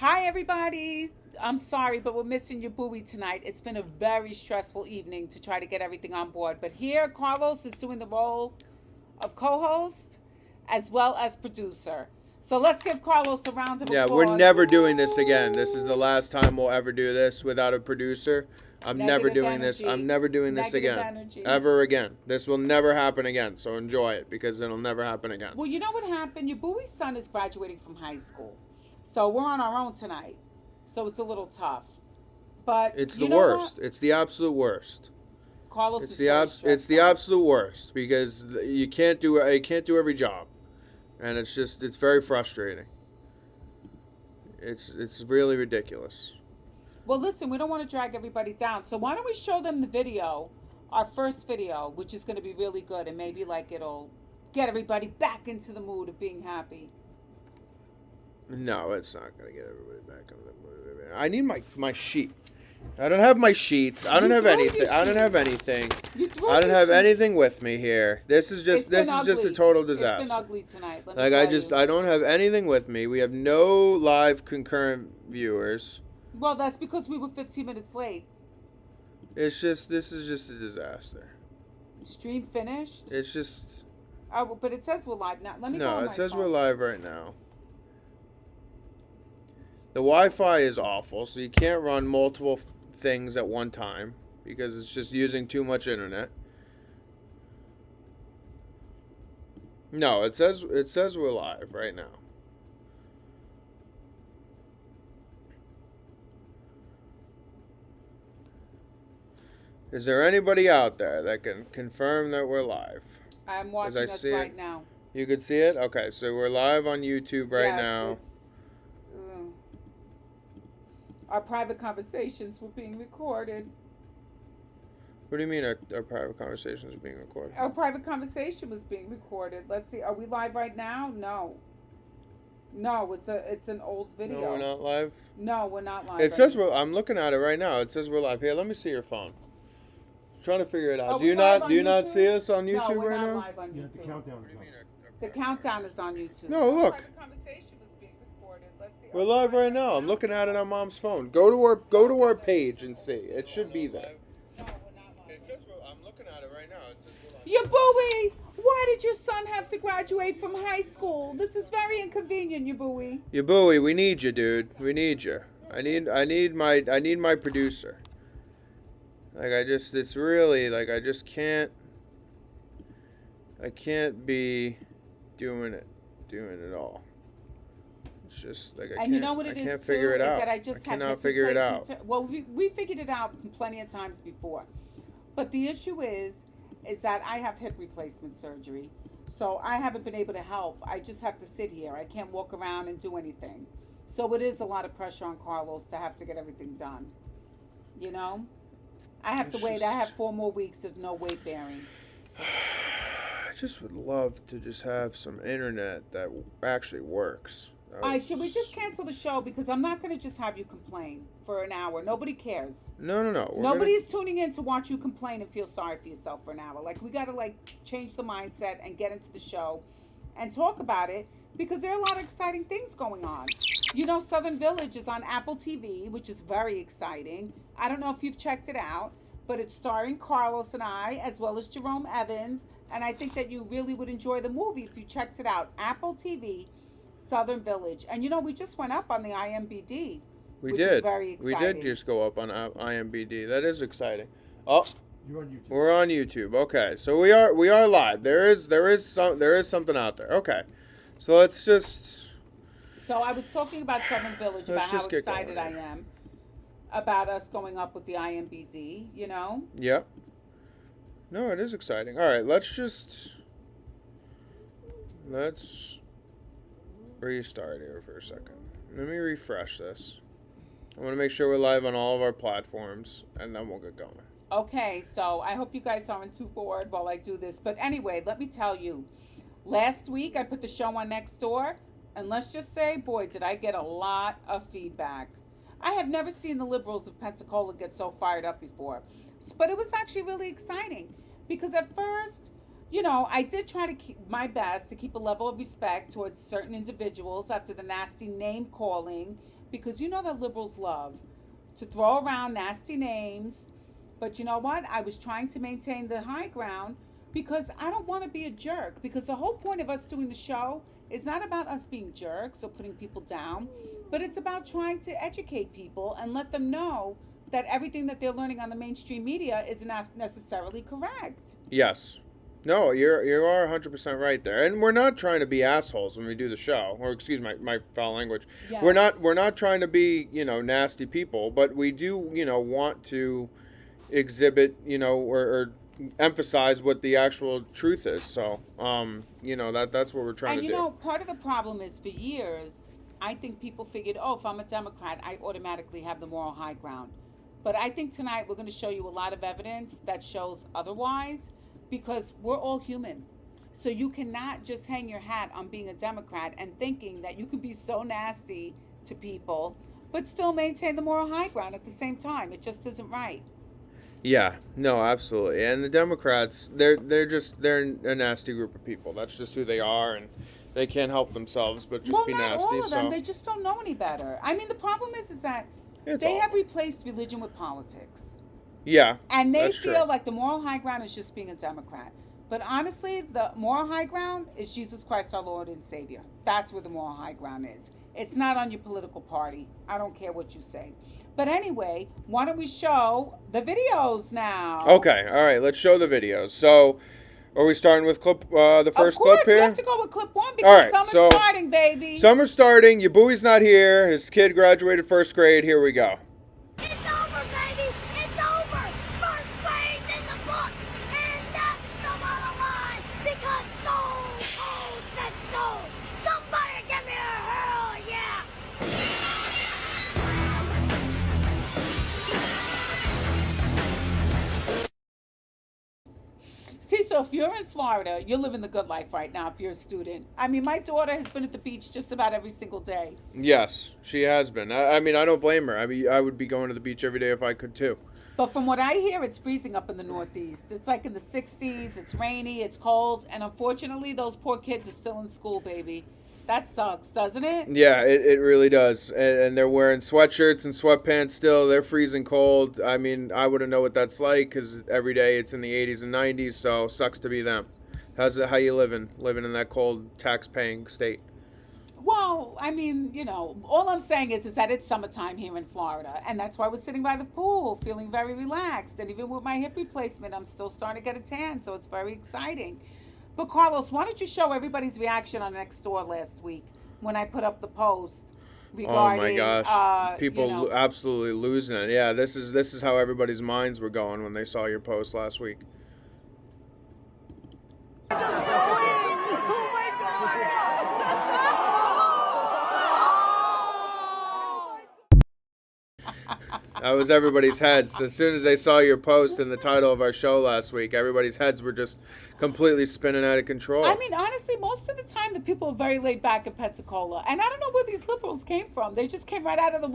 Hi, everybody. I'm sorry, but we're missing your buoy tonight. It's been a very stressful evening to try to get everything on board. But here, Carlos is doing the role of co host as well as producer. So let's give Carlos a round of Yeah, applause. we're never doing this again. This is the Woo! last time we'll ever do this without a producer. I'm never Negative doing this. I'm energy. never doing this Negative again. energy. Ever again. This will never happen again. So enjoy it because it'll never happen again. Well, you know what happened? Your buoy's son is graduating from high school. So we're on our own tonight. So it's a little tough. But It's you the know worst. what? It's the absolute worst. Carlos It's is the very it's stressed the out. absolute worst because you can't do every job. And it's very frustrating. It's really ridiculous. Well, listen, we don't want to drag everybody down. So why don't we show them the video, our first video, which is going to be really good, and maybe like it'll get everybody back into the mood of being happy. No, it's not going to get everybody back on the mood. I need my sheet. I don't have my sheets. I don't You have threw anything. your I don't have sheet. anything. You threw I don't your have sheet. anything with me here. This is It's been just a ugly. total It's disaster. been ugly tonight. Let me Like tell you. I don't have anything with me. We have no live concurrent viewers. Well, that's because we were 15 minutes late. This is just a disaster. Stream finished. It's just Oh, but it says we're live now. Let me go no. on It my says phone. we're live right now. The Wi-Fi is awful, so you can't run multiple things at one time because it's just using too much internet. No, it says we're live right now. Is there anybody out there that can confirm that we're live? I'm watching I us see it. right now. You could see it? Okay, so we're live on YouTube right Yes, now. Our private conversations were being recorded. What do you mean our private conversation is being recorded? Our private conversation was being recorded. Let's see. Are we live right now? No. No, it's an old video. No, we're not live? No, we're not live. It right says now. I'm looking at it right now. It says we're live. Here, let me see your phone. I'm trying to figure it out. Are Do we you live not on do you not YouTube? see us on No, YouTube we're right not now? live on Yeah, YouTube. the countdown is on. The countdown is on YouTube. No, Our look. private conversation was being recorded. Let's see. We're live right now. I'm looking at it on Mom's phone. Go to our page and see. It should be there. No, we're not live. It says I'm looking at it right now. It says we're live. Your buoy! Why did your son have to graduate from high school? This is very inconvenient, your buoy. Your buoy, we need you, dude. We need you. I need my producer. Like it's really like I just can't. I can't be doing it all. It's just like I And you can't. know what I it is can't too? figure it Is out. that I just I have cannot hip figure it out. replacement well, we figured it out plenty of times before. But the issue is that I have hip replacement surgery. So I haven't been able to help. I just have to sit here. I can't walk around and do anything. So it is a lot of pressure on Carlos to have to get everything done. You know? I have to It's wait. I just- have 4 more weeks of no weight bearing. I just would love to just have some internet that actually works. All right, should we just cancel the show? Because I'm not going to just have you complain for an hour. Nobody cares. No. Nobody's tuning in to watch you complain and feel sorry for yourself for an hour. Like, we got to, change the mindset and get into the show and talk about it because there are a lot of exciting things going on. You know, Southern Village is on Apple TV, which is very exciting. I don't know if you've checked it out, but it's starring Carlos and I, as well as Jerome Evans. And I think that you really would enjoy the movie if you checked it out. Apple TV, Southern Village. And, you know, we just went up on the IMBD. We which is did. very We exciting. did just go up on IMBD. That is exciting. Oh, You're on YouTube. we're on YouTube. Okay, so we are live. There is something out there. Okay, so let's just. So I was talking about Southern Village, about Let's how just get excited I going. am about us going up with the IMBD, you know? Yep. No, it is exciting. All right, let's restart here for a second. Let me refresh this. I want to make sure we're live on all of our platforms, and then we'll get going. Okay, so I hope you guys aren't too bored while I do this. But anyway, let me tell you. Last week, I put the show on Nextdoor, and let's just say, boy, did I get a lot of feedback. I have never seen the liberals of Pensacola get so fired up before. But it was actually really exciting because at first, you know, I did try to keep my best to keep a level of respect towards certain individuals after the nasty name calling because you know that liberals love to throw around nasty names. But you know what? I was trying to maintain the high ground because I don't want to be a jerk. Because the whole point of us doing the show is not about us being jerks or putting people down, but it's about trying to educate people and let them know that everything that they're learning on the mainstream media is not necessarily correct. Yes. No, you are 100% right there. And we're not trying to be assholes when we do the show, or excuse my foul language. Yes. We're not trying to be, nasty people, but we do, want to exhibit, or emphasize what the actual truth is. So, that's what we're trying to do. And part of the problem is for years, I think people figured, oh, if I'm a Democrat, I automatically have the moral high ground. But I think tonight we're going to show you a lot of evidence that shows otherwise, because we're all human. So you cannot just hang your hat on being a Democrat and thinking that you can be so nasty to people, but still maintain the moral high ground at the same time. It just isn't right. Yeah, no, absolutely. And the Democrats, they're a nasty group of people. That's just who they are, and they can't help themselves but just be nasty. All of them. They just don't know any better. I mean, the problem is that they have replaced religion with politics. Yeah, and they feel true. like the moral high ground is just being a Democrat. But honestly, the moral high ground is Jesus Christ, our Lord and Savior. That's where the moral high ground is. It's not on your political party. I don't care what you say. But anyway, why don't we show the videos now? Okay, all right, let's show the videos. So, are we starting with the first clip here? Of course, we have to go with clip one because summer's starting, baby. Summer's starting. Your buoy's not here. His kid graduated first grade. Here we go. It's over, baby. It's over. First grade's in the book. And that's the bottom line. Because Stone Cold said so. Somebody give me a hell yeah. See, so if you're in Florida, you're living the good life right now if you're a student. I mean, my daughter has been at the beach just about every single day. Yes, she has been. I mean, I don't blame her. I mean, I would be going to the beach every day if I could too. But from what I hear, it's freezing up in the Northeast. It's like in the 60s, it's rainy, it's cold, and unfortunately, those poor kids are still in school, baby. That sucks, doesn't it? Yeah, it really does. And they're wearing sweatshirts and sweatpants still. They're freezing cold. I mean, I wouldn't know what that's like because every day it's in the 80s and 90s, so sucks to be them. How you living in that cold, tax-paying state? Well, I mean, all I'm saying is that it's summertime here in Florida, and that's why we're sitting by the pool, feeling very relaxed. And even with my hip replacement, I'm still starting to get a tan, so it's very exciting. But Carlos, why don't you show everybody's reaction on Next Door last week when I put up the post regarding? Oh my gosh, people absolutely losing it. Yeah, this is how everybody's minds were going when they saw your post last week. That was everybody's heads. As soon as they saw your post and the title of our show last week, everybody's heads were just completely spinning out of control. I mean, honestly, most of the time the people are very laid back in Pensacola. And I don't know where these liberals came from. They just came right out of the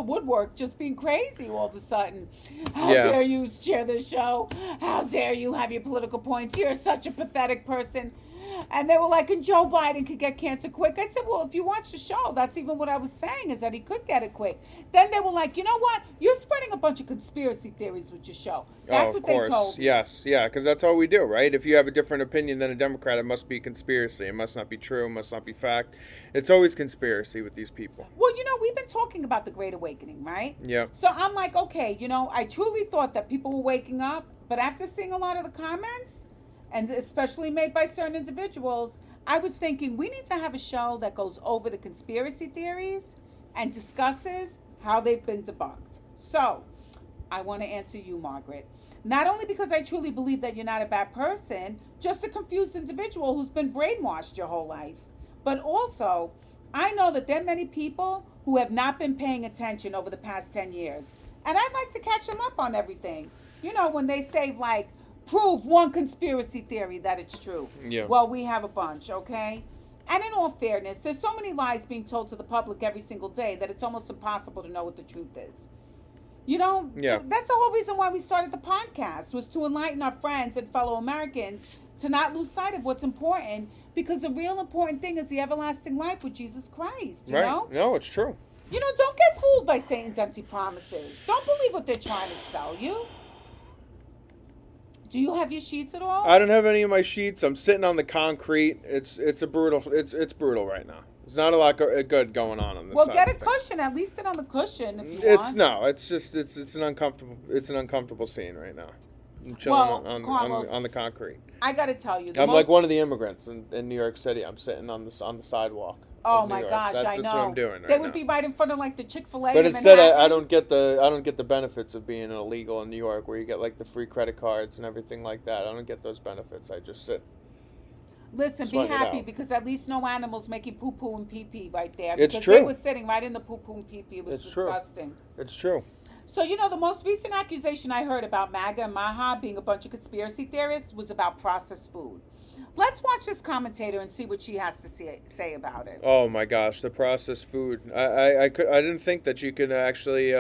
woodwork, just being crazy all of a sudden. How dare you share this show? How dare you have your political points? You're such a pathetic person. And they were like, and Joe Biden could get cancer quick. I said, well, if you watch the show, that's even what I was saying, is that he could get it quick. Then they were like, you know what? You're spreading a bunch of conspiracy theories with your show. That's what they told me. Yes, yeah, because that's all we do, right? If you have a different opinion than a Democrat, it must be conspiracy. It must not be true. It must not be fact. It's always conspiracy with these people. Well, we've been talking about the Great Awakening, right? Yeah. So I'm like, okay, I truly thought that people were waking up. But after seeing a lot of the comments, and especially made by certain individuals, I was thinking we need to have a show that goes over the conspiracy theories and discusses how they've been debunked. So, I want to answer you, Margaret. Not only because I truly believe that you're not a bad person, just a confused individual who's been brainwashed your whole life, but also, I know that there are many people who have not been paying attention over the past 10 years. And I'd like to catch them up on everything. When they say, like, prove one conspiracy theory that it's true. Yeah. Well, we have a bunch, okay? And in all fairness, there's so many lies being told to the public every single day that it's almost impossible to know what the truth is. Yeah. That's the whole reason why we started the podcast, was to enlighten our friends and fellow Americans to not lose sight of what's important, because the real important thing is the everlasting life with Jesus Christ, you know? No, it's true. You know, don't get fooled by Satan's empty promises. Don't believe what they're trying to sell you. Do you have your sheets at all? I don't have any of my sheets. I'm sitting on the concrete. It's brutal. It's brutal right now. There's not a lot good going on this. Well, side get a of things. cushion. At least sit on the cushion if you want. It's an uncomfortable scene right now. I'm chilling Carlos, on the concrete. I got to tell you, I'm like one of the immigrants in New York City. I'm sitting on the sidewalk. Oh my gosh, that's I know. That's what I'm doing right They would now. be right in front of like the Chick-fil-A. But in instead, Manhattan. I don't get the benefits of being illegal in New York, where you get like the free credit cards and everything like that. I don't get those benefits. I just sit. Listen, be Sweat it happy out. because at least no animals making poo-poo and pee-pee right there. It's Because true. they were sitting right in the poo-poo and pee-pee. It was disgusting. It's true. So, you know, the most recent accusation I heard about MAGA and MAHA being a bunch of conspiracy theorists was about processed food. Let's watch this commentator and see what she has to say about it. Oh my gosh, the processed food. I didn't think that you could actually,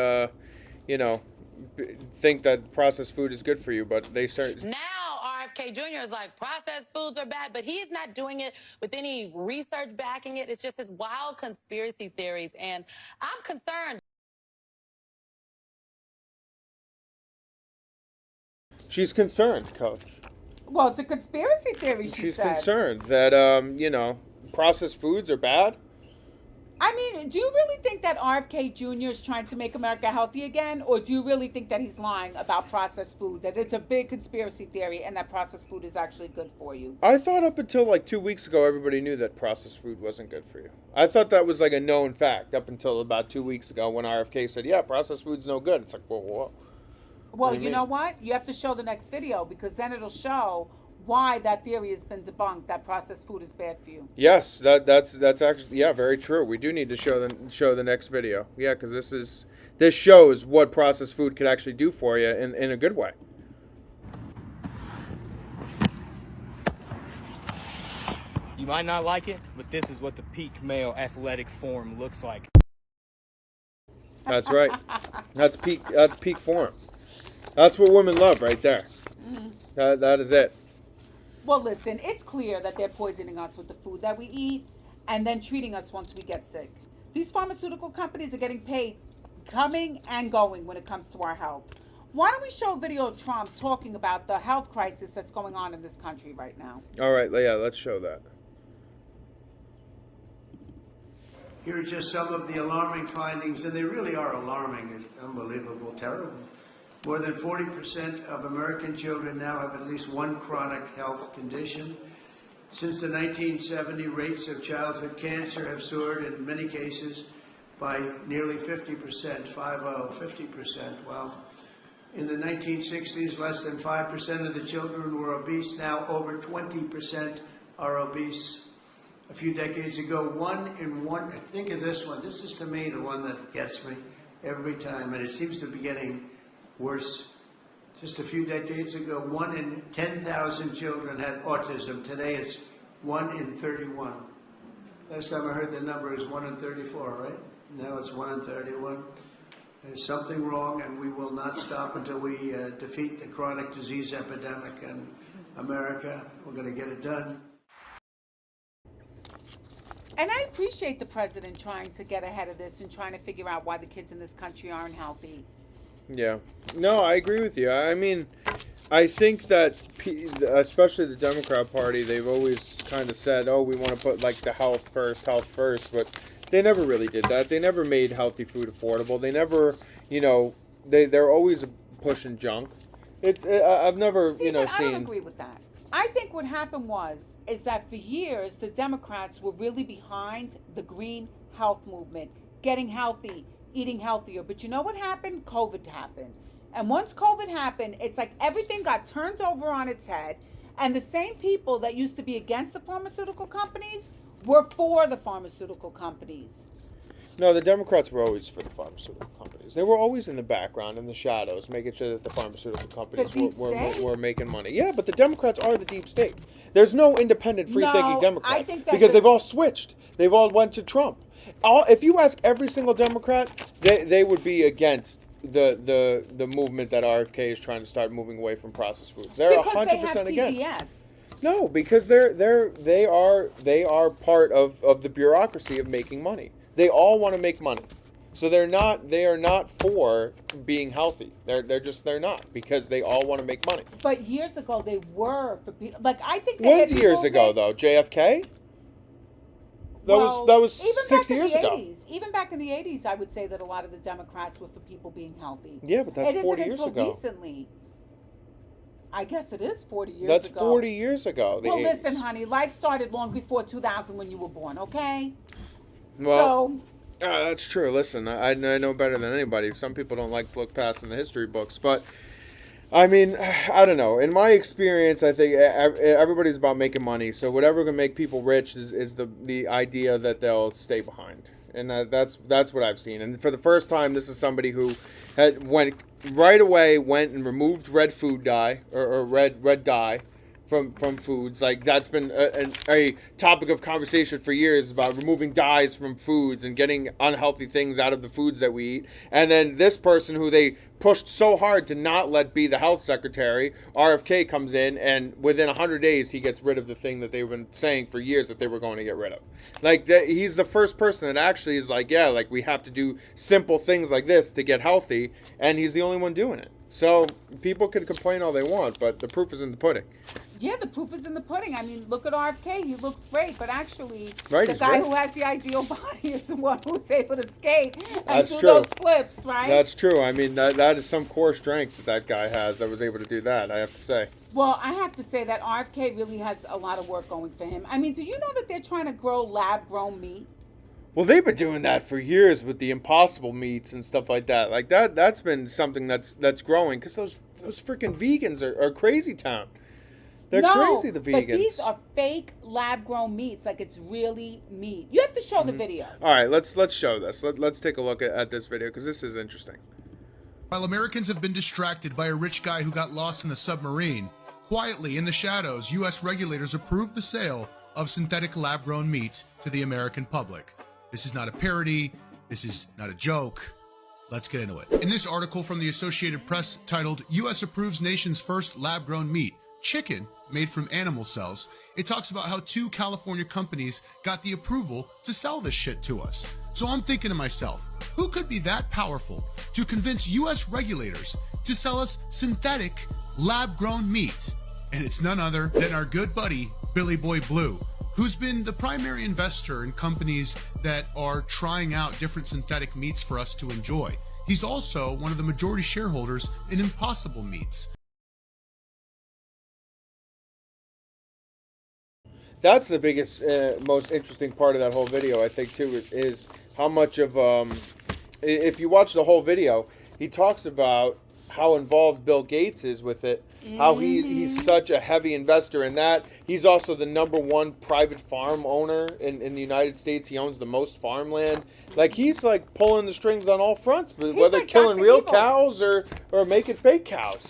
think that processed food is good for you, but they start. Now RFK Jr. is like, processed foods are bad, but he's not doing it with any research backing it. It's just his wild conspiracy theories, and I'm concerned. She's concerned, Coach. Well, it's a conspiracy theory, she She's said. concerned that processed foods are bad. I mean, do you really think that RFK Jr. is trying to make America healthy again? Or do you really think that he's lying about processed food, that it's a big conspiracy theory and that processed food is actually good for you? I thought up until like 2 weeks ago, everybody knew that processed food wasn't good for you. I thought that was like a known fact up until about 2 weeks ago when RFK said, yeah, processed food's no good. It's like, whoa. Well, do you you know what? You have to show the next video because then it'll show why that theory has been debunked, that processed food is bad for you. Yes, that's actually, yeah, very true. We do need to show the next video. Yeah, because this shows what processed food could actually do for you in a good way. You might not like it, but this is what the peak male athletic form looks like. That's right. That's peak form. That's what women love right there. That is it. Well, listen, it's clear that they're poisoning us with the food that we eat and then treating us once we get sick. These pharmaceutical companies are getting paid coming and going when it comes to our health. Why don't we show a video of Trump talking about the health crisis that's going on in this country right now? All right, yeah, let's show that. Here are just some of the alarming findings, and they really are alarming. It's unbelievable, terrible. More than 40% of American children now have at least one chronic health condition. Since the 1970, rates of childhood cancer have soared in many cases by nearly 50%, 50%. Well, in the 1960s, less than 5% of the children were obese. Now over 20% are obese. A few decades ago, think of this one. This is, to me, the one that gets me every time, and it seems to be getting worse. Just a few decades ago, 1 in 10,000 children had autism. Today, it's 1 in 31. Last time I heard the number is 1 in 34, right? Now it's 1 in 31. There's something wrong, and we will not stop until we defeat the chronic disease epidemic in America. We're going to get it done. And I appreciate the president trying to get ahead of this and trying to figure out why the kids in this country aren't healthy. Yeah. No, I agree with you. I mean, I think that, especially the Democrat Party, they've always kind of said, oh, we want to put like the health first, but they never really did that. They never made healthy food affordable. They never, they're always pushing junk. I've never, See, but I seen. don't agree with that. I think what happened is that for years, the Democrats were really behind the green health movement, getting healthy, eating healthier. But you know what happened? COVID happened. And once COVID happened, it's like everything got turned over on its head. And the same people that used to be against the pharmaceutical companies were for the pharmaceutical companies. No, the Democrats were always for the pharmaceutical companies. They were always in the background, in the shadows, making sure that the pharmaceutical companies were making money. Yeah, but the Democrats are the deep state. There's no independent, free-thinking Democrats I think because they've all switched. They've all went to Trump. If you ask every single Democrat, they would be against the movement that RFK is trying to start moving away from processed foods. They're 100% against. TDS. No, because they are part of the bureaucracy of making money. They all want to make money. So they are not for being healthy. They're not, because they all want to make money. But years ago, they were for people. Like, I think the When's hippie years ago, movement- though? JFK? That was even 60 back in years the ago. 80s, even back in the 80s, I would say that a lot of the Democrats were for people being healthy. Yeah, but that's It 40 isn't years until ago. recently. I guess it is 40 years That's ago. 40 years ago. The Well, 80s. listen, honey, life started long before 2000 when you were born, okay? Well, that's true. Listen, I know better than anybody. Some people don't like to look past in the history books, but I mean, I don't know. In my experience, I think everybody's about making money. So whatever can make people rich is the idea that they'll stay behind, and that's what I've seen. And for the first time, this is somebody who went and removed red food dye or red dye from foods. Like, that's been a topic of conversation for years, about removing dyes from foods and getting unhealthy things out of the foods that we eat. And then this person who they pushed so hard to not let be the health secretary, RFK, comes in, and within 100 days he gets rid of the thing that they've been saying for years that they were going to get rid of. Like, he's the first person that actually is like, yeah, like, we have to do simple things like this to get healthy, and he's the only one doing it. So people can complain all they want, but the proof is in the pudding. Yeah, the proof is in the pudding. I mean, look at RFK. He looks great, but actually, Right, the he's guy great. who has the ideal body is the one who's able to skate and That's do true. those flips, right? That's true. I mean, that is some core strength that guy has that was able to do that, I have to say. Well, I have to say that RFK really has a lot of work going for him. I mean, do you know that they're trying to grow lab-grown meat? Well, they've been doing that for years with the Impossible meats and stuff like that. Like, that's been something that's growing, because those freaking vegans are crazy town. They're crazy, the vegans. But these are fake lab-grown meats, like it's really meat. You have to show the video. All right, let's show this. Let's take a look at this video, because this is interesting. While Americans have been distracted by a rich guy who got lost in a submarine, quietly in the shadows, U.S. regulators approved the sale of synthetic lab-grown meat to the American public. This is not a parody. This is not a joke. Let's get into it. In this article from the Associated Press titled, U.S. Approves Nation's First Lab-Grown Meat, Chicken Made from Animal Cells, it talks about how 2 California companies got the approval to sell this shit to us. So I'm thinking to myself, who could be that powerful to convince U.S. regulators to sell us synthetic lab-grown meat? And it's none other than our good buddy, Billy Boy Blue, who's been the primary investor in companies that are trying out different synthetic meats for us to enjoy. He's also one of the majority shareholders in Impossible Meats. That's the biggest, most interesting part of that whole video, I think, too, is how much of, if you watch the whole video, he talks about how involved Bill Gates is with it, how he's such a heavy investor in that. He's also the #1 private farm owner in the United States. He owns the most farmland. Like, he's like pulling the strings on all fronts, but whether like killing Dr. real Evil. cows or making fake cows.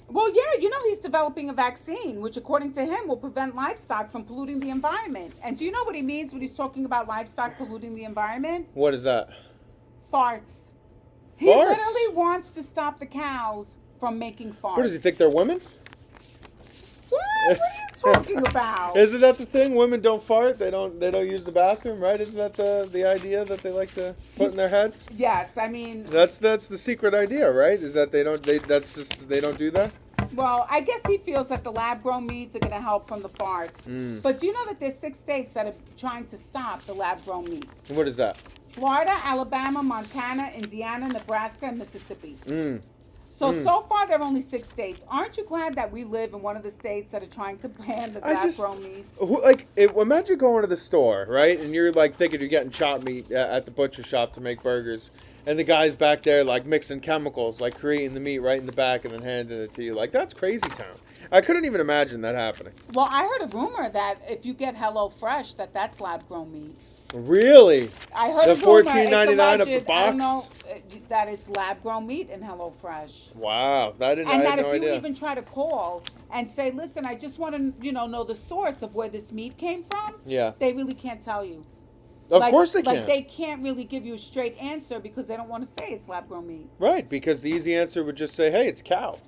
Well, yeah, you know he's developing a vaccine, which according to him will prevent livestock from polluting the environment. And do you know what he means when he's talking about livestock polluting the environment? What is that? Farts. He Farts? literally wants to stop the cows from making farts. What does he think, they're women? What? What are you talking about? Isn't that the thing? Women don't fart. They don't use the bathroom, right? Isn't that the idea that they like to put in their heads? Yes, I mean, That's the secret idea, right? Is that they don't do that? well, I guess he feels that the lab-grown meats are going to help from the farts. But do you know that there's 6 states that are trying to stop the lab-grown meats? What is that? Florida, Alabama, Montana, Indiana, Nebraska, and Mississippi. So far, there are only 6 states. Aren't you glad that we live in one of the states that are trying to ban the lab-grown meats? Imagine going to the store, right? And you're like thinking you're getting chopped meat at the butcher shop to make burgers. And the guy's back there like mixing chemicals, like creating the meat right in the back and then handing it to you. Like, that's crazy town. I couldn't even imagine that happening. Well, I heard a rumor that if you get Hello Fresh, that's lab-grown meat. Really? I heard The a rumor. $14.99 of the It's alleged, box? I don't know, that it's lab-grown meat in Hello Fresh. Wow, I And had that no if you idea. even try to call and say, listen, I just want to, know the source of where this meat came from, Yeah. they really can't tell you. Of course they Like, can. they can't really give you a straight answer because they don't want to say it's lab-grown meat. Right, because the easy answer would just say, hey, it's cow.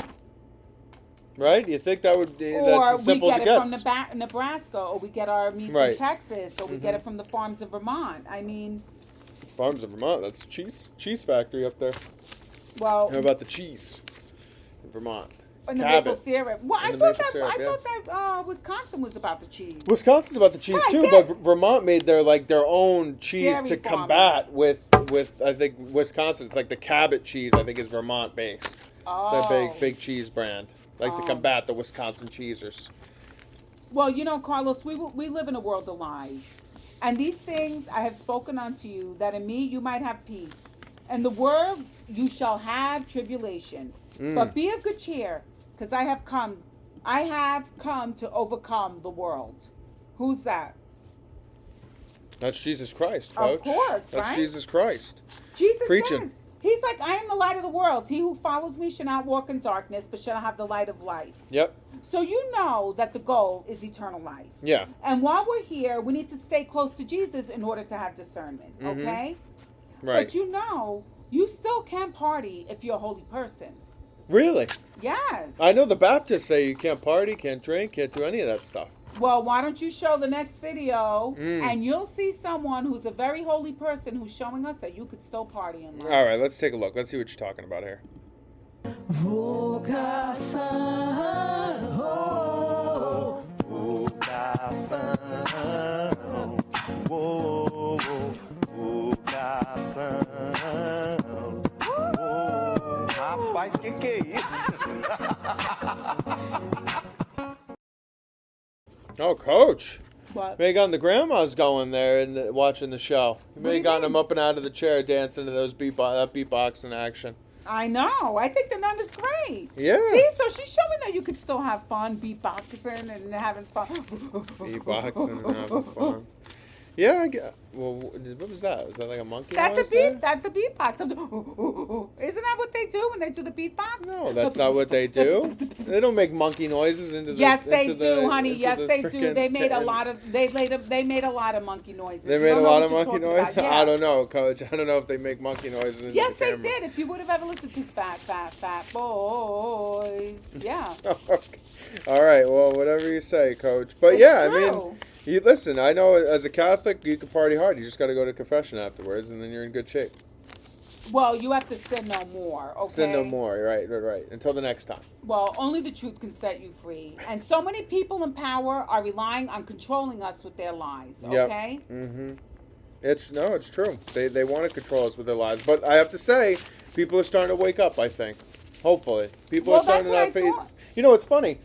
Right? You think that would be Or that's as we simple as get it it gets. from Nebraska, or we get our meat Right. from Texas, or we get it from the farms of Vermont. I mean, Farms of Vermont. That's a cheese factory up there. Well, How about the cheese in Vermont? and the Cabot. maple syrup. Well, I And the thought maple that syrup, I thought that Wisconsin was about the cheese. Wisconsin's about the cheese Right, too, yeah. but Vermont made their own cheese Dairy to farmers. combat with I think Wisconsin. It's like the Cabot cheese. I think is Vermont based. Oh. It's a big cheese brand, to Oh. combat the Wisconsin cheesers. Well, Carlos, we live in a world of lies. And these things I have spoken unto you, that in me you might have peace. And the world you shall have tribulation. But be of good cheer, because I have come to overcome the world. Who's that? That's Jesus Christ, Of Coach. course, That's right? Jesus Christ. Jesus Preaching. says, he's like, I am the light of the world. He who follows me shall not walk in darkness, but shall have the light of life. Yep. So you know that the goal is eternal life. Yeah. And while we're here, we need to stay close to Jesus in order to have discernment, okay? Right. But you still can party if you're a holy person. Really? Yes. I know the Baptists say you can't party, can't drink, can't do any of that stuff. Well, why don't you show the next video and you'll see someone who's a very holy person who's showing us that you could still party in life. All right, let's take a look. Let's see what you're talking about here. Rapaz, que é isso? Oh, Coach. What? May have gotten the grandmas going there and watching the show. You may have gotten them up and out of the chair dancing to those beatboxing action. I know. I think the nun is great. Yeah. See, so she's showing that you could still have fun beatboxing and having fun. Beatboxing and having fun. Yeah, I get. Well, what was that? Was that like a monkey That's noise a beat. there? That's a beatbox. Isn't that what they do when they do the beatbox? No, that's not what they do. They don't make monkey noises into the. Yes, they into do, the- honey. into Yes, the they do. frickin' They made a tent. lot of. They made a lot of monkey noises. They You made a don't know lot what of you're monkey talking noises. about. Yeah. I don't know, Coach. I don't know if they make monkey noises. Into Yes, the they camera. did. If you would have ever listened to Fat Boys, yeah. All right. Well, whatever you say, Coach. But It's yeah, true. I mean, you listen. I know as a Catholic, you can party hard. You just got to go to confession afterwards, and then you're in good shape. Well, you have to sin no more. Okay. Sin no more. Right. Until the next time. Well, only the truth can set you free. And so many people in power are relying on controlling us with their lies. Okay. Yep. Mm-hmm. It's true. They want to control us with their lives, but I have to say, people are starting to wake up. I think, hopefully, people Well, are starting to that's have what I faith. thought. You know, it's funny.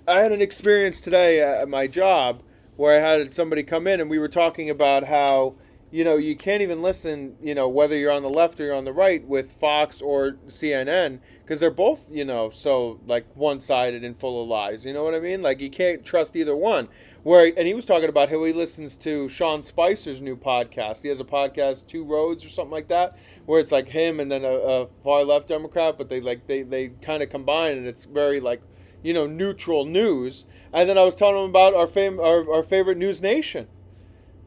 I had an experience today at my job where I had somebody come in and we were talking about how, you can't even listen, whether you're on the left or you're on the right with Fox or CNN, because they're both, so like one-sided and full of lies. You know what I mean? Like you can't trust either one. And he was talking about how he listens to Sean Spicer's new podcast. He has a podcast, Two Roads or something like that, where it's like him and then a far left Democrat, but they kind of combine, and it's very like, neutral news. And then I was telling him about our favorite News Nation.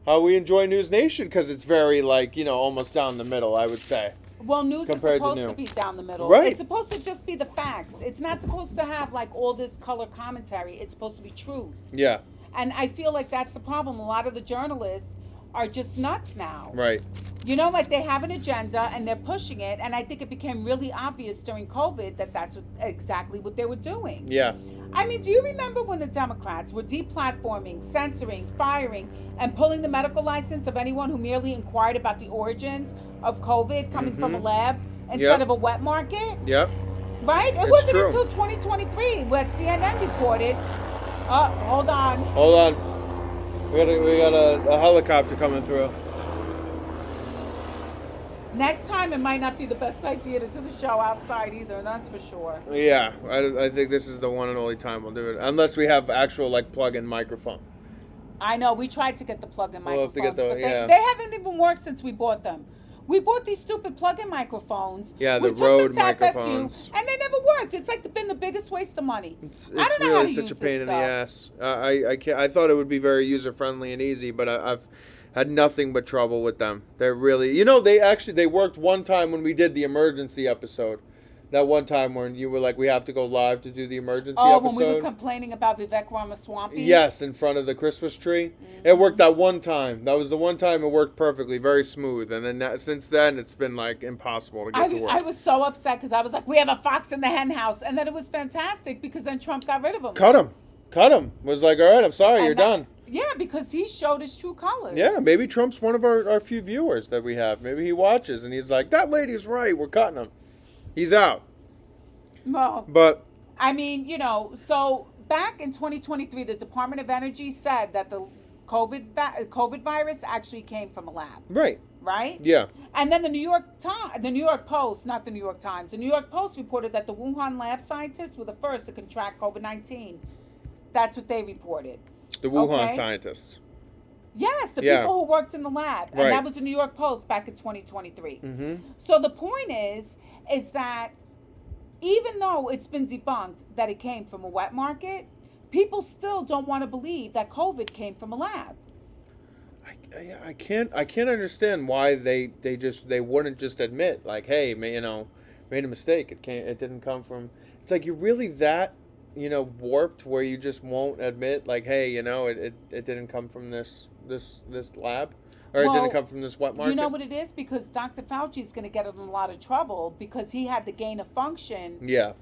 How we enjoy News Nation because it's very like, almost down the middle, I would say. Well, news is Compared to supposed to new. be down the middle. Right. It's supposed to just be the facts. It's not supposed to have like all this color commentary. It's supposed to be truth. Yeah. And I feel like that's the problem. A lot of the journalists are just nuts now. Right. Like they have an agenda and they're pushing it. And I think it became really obvious during COVID that that's exactly what they were doing. Yeah. I mean, do you remember when the Democrats were deplatforming, censoring, firing, and pulling the medical license of anyone who merely inquired about the origins of COVID coming from a lab instead Yep. of a wet market? Yep. Right? It It's wasn't true. until 2023 when CNN reported. Hold on. Hold on. We got a helicopter coming through. Next time, it might not be the best idea to do the show outside either. That's for sure. Yeah, I think this is the one and only time we'll do it, unless we have actual like plug-in microphone. I know. We tried to get the plug-in We'll have microphones, to get the- but yeah. they haven't even worked since we bought them. We bought these stupid plug-in microphones. Yeah, we the took Rode them to FSU, microphones. and they never worked. It's like been the biggest waste of money. It's I don't know how really to such a use pain this in the stuff. ass. I can't. I thought it would be very user-friendly and easy, but I've had nothing but trouble with them. They're really, they worked one time when we did the emergency episode. That one time when you were like, we have to go live to do the emergency Oh, episode. when we were complaining about Vivek Ramaswamy? Yes, in front of the Christmas tree. It worked that one time. That was the one time it worked perfectly, very smooth. And then since then, it's been like impossible to get to work. I was so upset because I was like, we have a fox in the hen house. And then it was fantastic because then Trump got rid of him. Cut him. Was like, all right, I'm sorry, you're done. Yeah, because he showed his true colors. Yeah, maybe Trump's one of our few viewers that we have. Maybe he watches and he's like, that lady's right, we're cutting him. He's out. Well, But I mean, so back in 2023, the Department of Energy said that the COVID virus actually came from a lab. right. Right? Yeah. And then the New York Post reported that the Wuhan lab scientists were the first to contract COVID-19. That's what they reported. The Wuhan scientists. Yes, the Yeah. people who worked in the lab. And Right. that was the New York Post back in 2023. Mm-hmm. So the point is that even though it's been debunked that it came from a wet market, people still don't want to believe that COVID came from a lab. I can't understand why they wouldn't just admit like, hey, made a mistake. It didn't come from. It's like, you're really that warped where you just won't admit like, hey, it didn't come from this lab, or it didn't come from this wet market. You know what it is? Because Dr. Fauci is going to get in a lot of trouble because he had the gain of function. Yeah.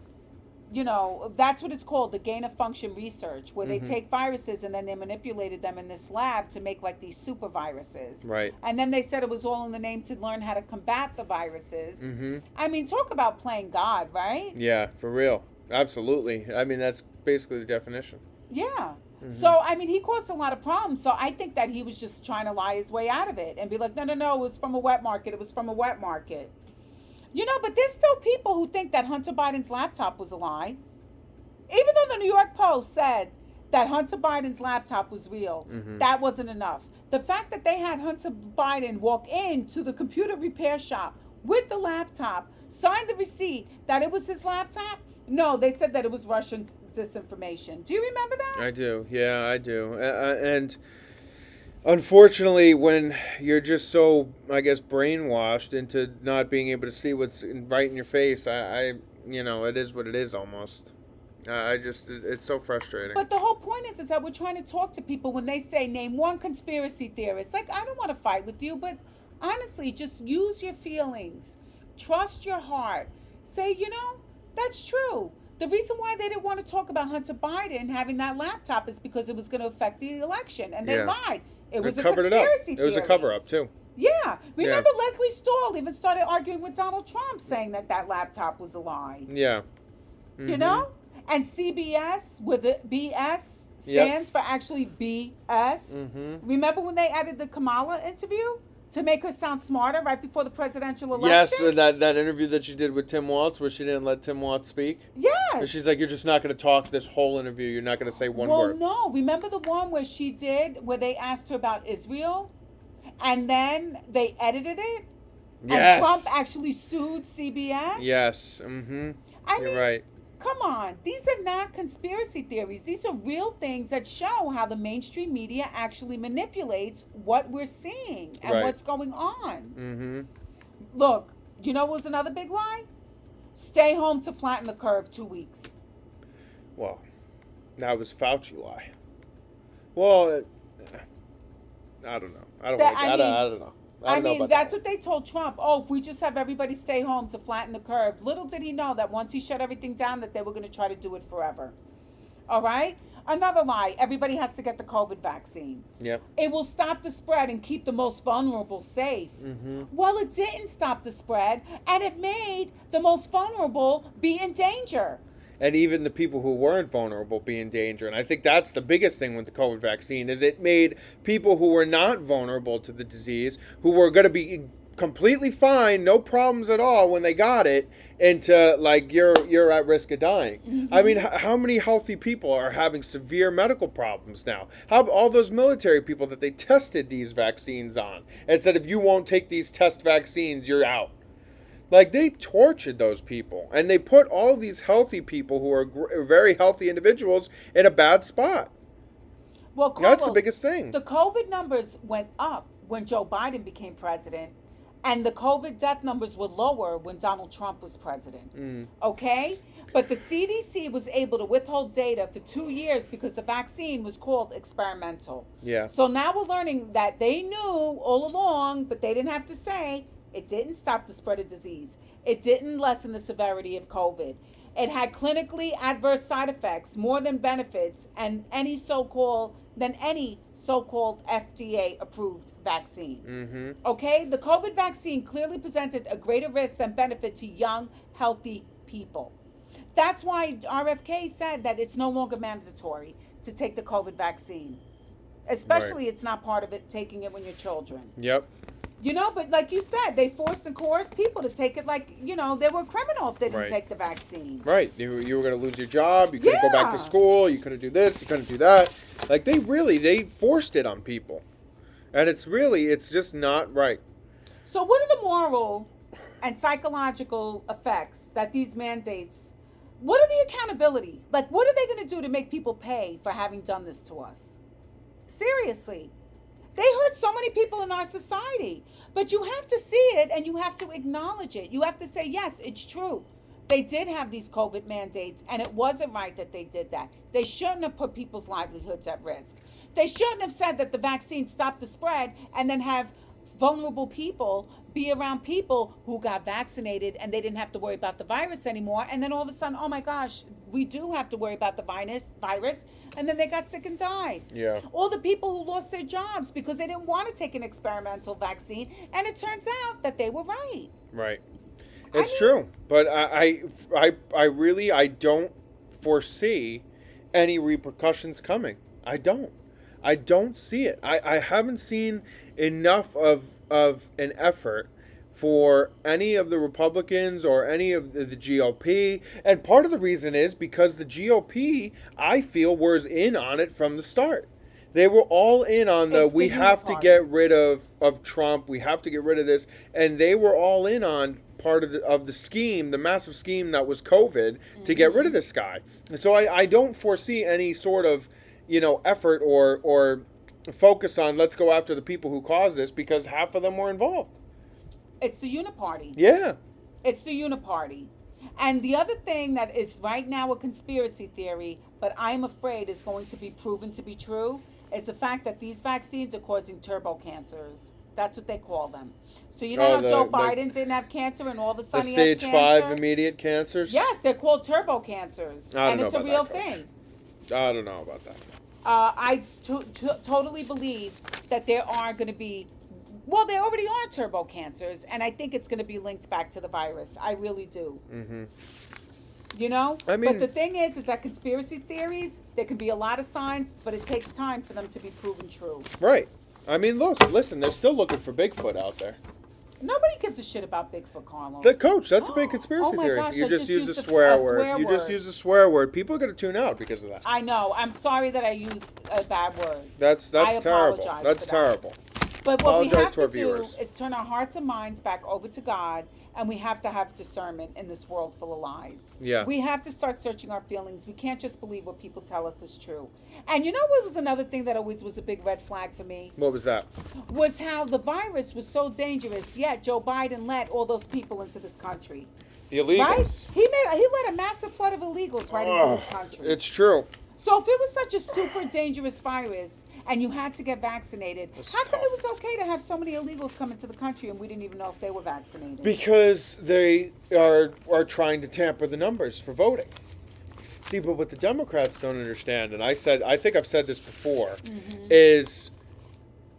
That's what it's called, the gain of function research, where they take viruses and then they manipulated them in this lab to make like these super viruses. Right. And then they said it was all in the name to learn how to combat the viruses. Mm-hmm. I mean, talk about playing God, right? Yeah, for real. Absolutely. I mean, that's basically the definition. Yeah. Mm-hmm. So, I mean, he caused a lot of problems. So I think that he was just trying to lie his way out of it and be like, no, it was from a wet market. It was from a wet market. But there's still people who think that Hunter Biden's laptop was a lie. Even though the New York Post said that Hunter Biden's laptop was real, that wasn't enough. The fact that they had Hunter Biden walk into the computer repair shop with the laptop, sign the receipt that it was his laptop, no, they said that it was Russian disinformation. Do you remember that? I do. Yeah, I do. And unfortunately, when you're just so, I guess, brainwashed into not being able to see what's right in your face, it is what it is almost. It's so frustrating. But the whole point is that we're trying to talk to people when they say, name one conspiracy theorist. Like, I don't want to fight with you, but honestly, just use your feelings. Trust your heart. Say, that's true. The reason why they didn't want to talk about Hunter Biden having that laptop is because it was going to affect the election. And they lied. It was a conspiracy theory. It was a cover-up, too. Yeah. Remember Leslie Stahl even started arguing with Donald Trump saying that laptop was a lie. Yeah. Mm-hmm. And CBS, with the BS, stands for actually BS. Mm-hmm. Remember when they added the Kamala interview to make her sound smarter right before the presidential election? Yes, that interview that she did with Tim Walz where she didn't let Tim Walz speak? Yes. And she's like, you're just not going to talk this whole interview. You're not going to say one word. Well, no. Remember the one where where they asked her about Israel? And then they edited it? Yes. And Trump actually sued CBS? Yes. Mm-hmm. You're right. Come on. These are not conspiracy theories. These are real things that show how the mainstream media actually manipulates what we're seeing and what's going on. Mm-hmm. Look, what was another big lie? Stay home to flatten the curve 2 weeks. Well, that was Fauci lie. Well, I don't know. I don't know. I mean, that's what they told Trump. Oh, if we just have everybody stay home to flatten the curve. Little did he know that once he shut everything down, that they were going to try to do it forever. All right? Another lie. Everybody has to get the COVID vaccine. Yep. It will stop the spread and keep the most vulnerable safe. Mm-hmm. Well, it didn't stop the spread, and it made the most vulnerable be in danger. And even the people who weren't vulnerable be in danger. And I think that's the biggest thing with the COVID vaccine is it made people who were not vulnerable to the disease, who were going to be completely fine, no problems at all when they got it, into like you're at risk of dying. Mm-hmm. I mean, how many healthy people are having severe medical problems now? How all those military people that they tested these vaccines on and said if you won't take these test vaccines, you're out. Like, they tortured those people, and they put all these healthy people who are very healthy individuals in a bad spot. Well, Carlos, that's the biggest thing. The COVID numbers went up when Joe Biden became president, And the COVID death numbers were lower when Donald Trump was president. Okay? But the CDC was able to withhold data for 2 years because the vaccine was called experimental. Yeah. So now we're learning that they knew all along, but they didn't have to say, it didn't stop the spread of disease. It didn't lessen the severity of COVID. It had clinically adverse side effects more than benefits and any so-called FDA approved vaccine. Okay? The COVID vaccine clearly presented a greater risk than benefit to young, healthy people. That's why RFK said that it's no longer mandatory to take the COVID vaccine. Especially it's not part of it taking it when you're children. Yep. You know, but like you said, they forced and coerced people to take it like, you know, they were criminal if they didn't take the vaccine. Right. You were going to lose your job. You couldn't go back to school. You couldn't do this. You couldn't do that. Like, they forced it on people. And it's just not right. So what are the moral and psychological effects that these mandates, what are the accountability? Like, what are they going to do to make people pay for having done this to us? Seriously. They hurt so many people in our society. But you have to see it and you have to acknowledge it. You have to say, yes, it's true. They did have these COVID mandates and it wasn't right that they did that. They shouldn't have put people's livelihoods at risk. They shouldn't have said that the vaccine stopped the spread and then have vulnerable people be around people who got vaccinated and they didn't have to worry about the virus anymore. And then all of a sudden, oh my gosh, we do have to worry about the virus. And then they got sick and died. Yeah. All the people who lost their jobs because they didn't want to take an experimental vaccine. And it turns out that they were right. Right. It's true. But I don't foresee any repercussions coming. I don't see it. I haven't seen enough of an effort for any of the Republicans or any of the GOP. And part of the reason is because the GOP, I feel, was in on it from the start. They were all in on we have to get rid of Trump. We have to get rid of this. And they were all in on part of the scheme, the massive scheme that was COVID, to get rid of this guy. And so I don't foresee any sort of, effort or focus on let's go after the people who caused this because half of them were involved. It's the uniparty. Yeah. It's the uniparty. And the other thing that is right now a conspiracy theory, but I'm afraid is going to be proven to be true, is the fact that these vaccines are causing turbo cancers. That's what they call them. So you know how Joe Biden didn't have cancer and all of a sudden he has cancer? The stage 5 immediate cancers? Yes, they're called turbo cancers. And it's a real thing. I don't know about that. I totally believe that there are going to be, well, there already are turbo cancers, and I think it's going to be linked back to the virus. I really do. Mm-hmm. But the thing is that conspiracy theories, there can be a lot of signs, but it takes time for them to be proven true. Right. I mean, listen, they're still looking for Bigfoot out there. Nobody gives a shit about Bigfoot, Carlos. The coach, that's a big conspiracy theory. Gosh, you just use a swear word. You just use a swear word. People are going to tune out because of that. I know. I'm sorry that I used a bad word. That's terrible. That's terrible. But what we have to do is turn our hearts and minds back over to God, and we have to have discernment in this world full of lies. Yeah. We have to start searching our feelings. We can't just believe what people tell us is true. And you know what was another thing that always was a big red flag for me? What was that? Was how the virus was so dangerous, yet Joe Biden let all those people into this country. The illegals. Right? He let a massive flood of illegals into this country. It's true. So if it was such a super dangerous virus and you had to get vaccinated, how come it was okay to have so many illegals come into the country and we didn't even know if they were vaccinated? Because they are trying to tamper the numbers for voting. See, but what the Democrats don't understand, and I think I've said this before, is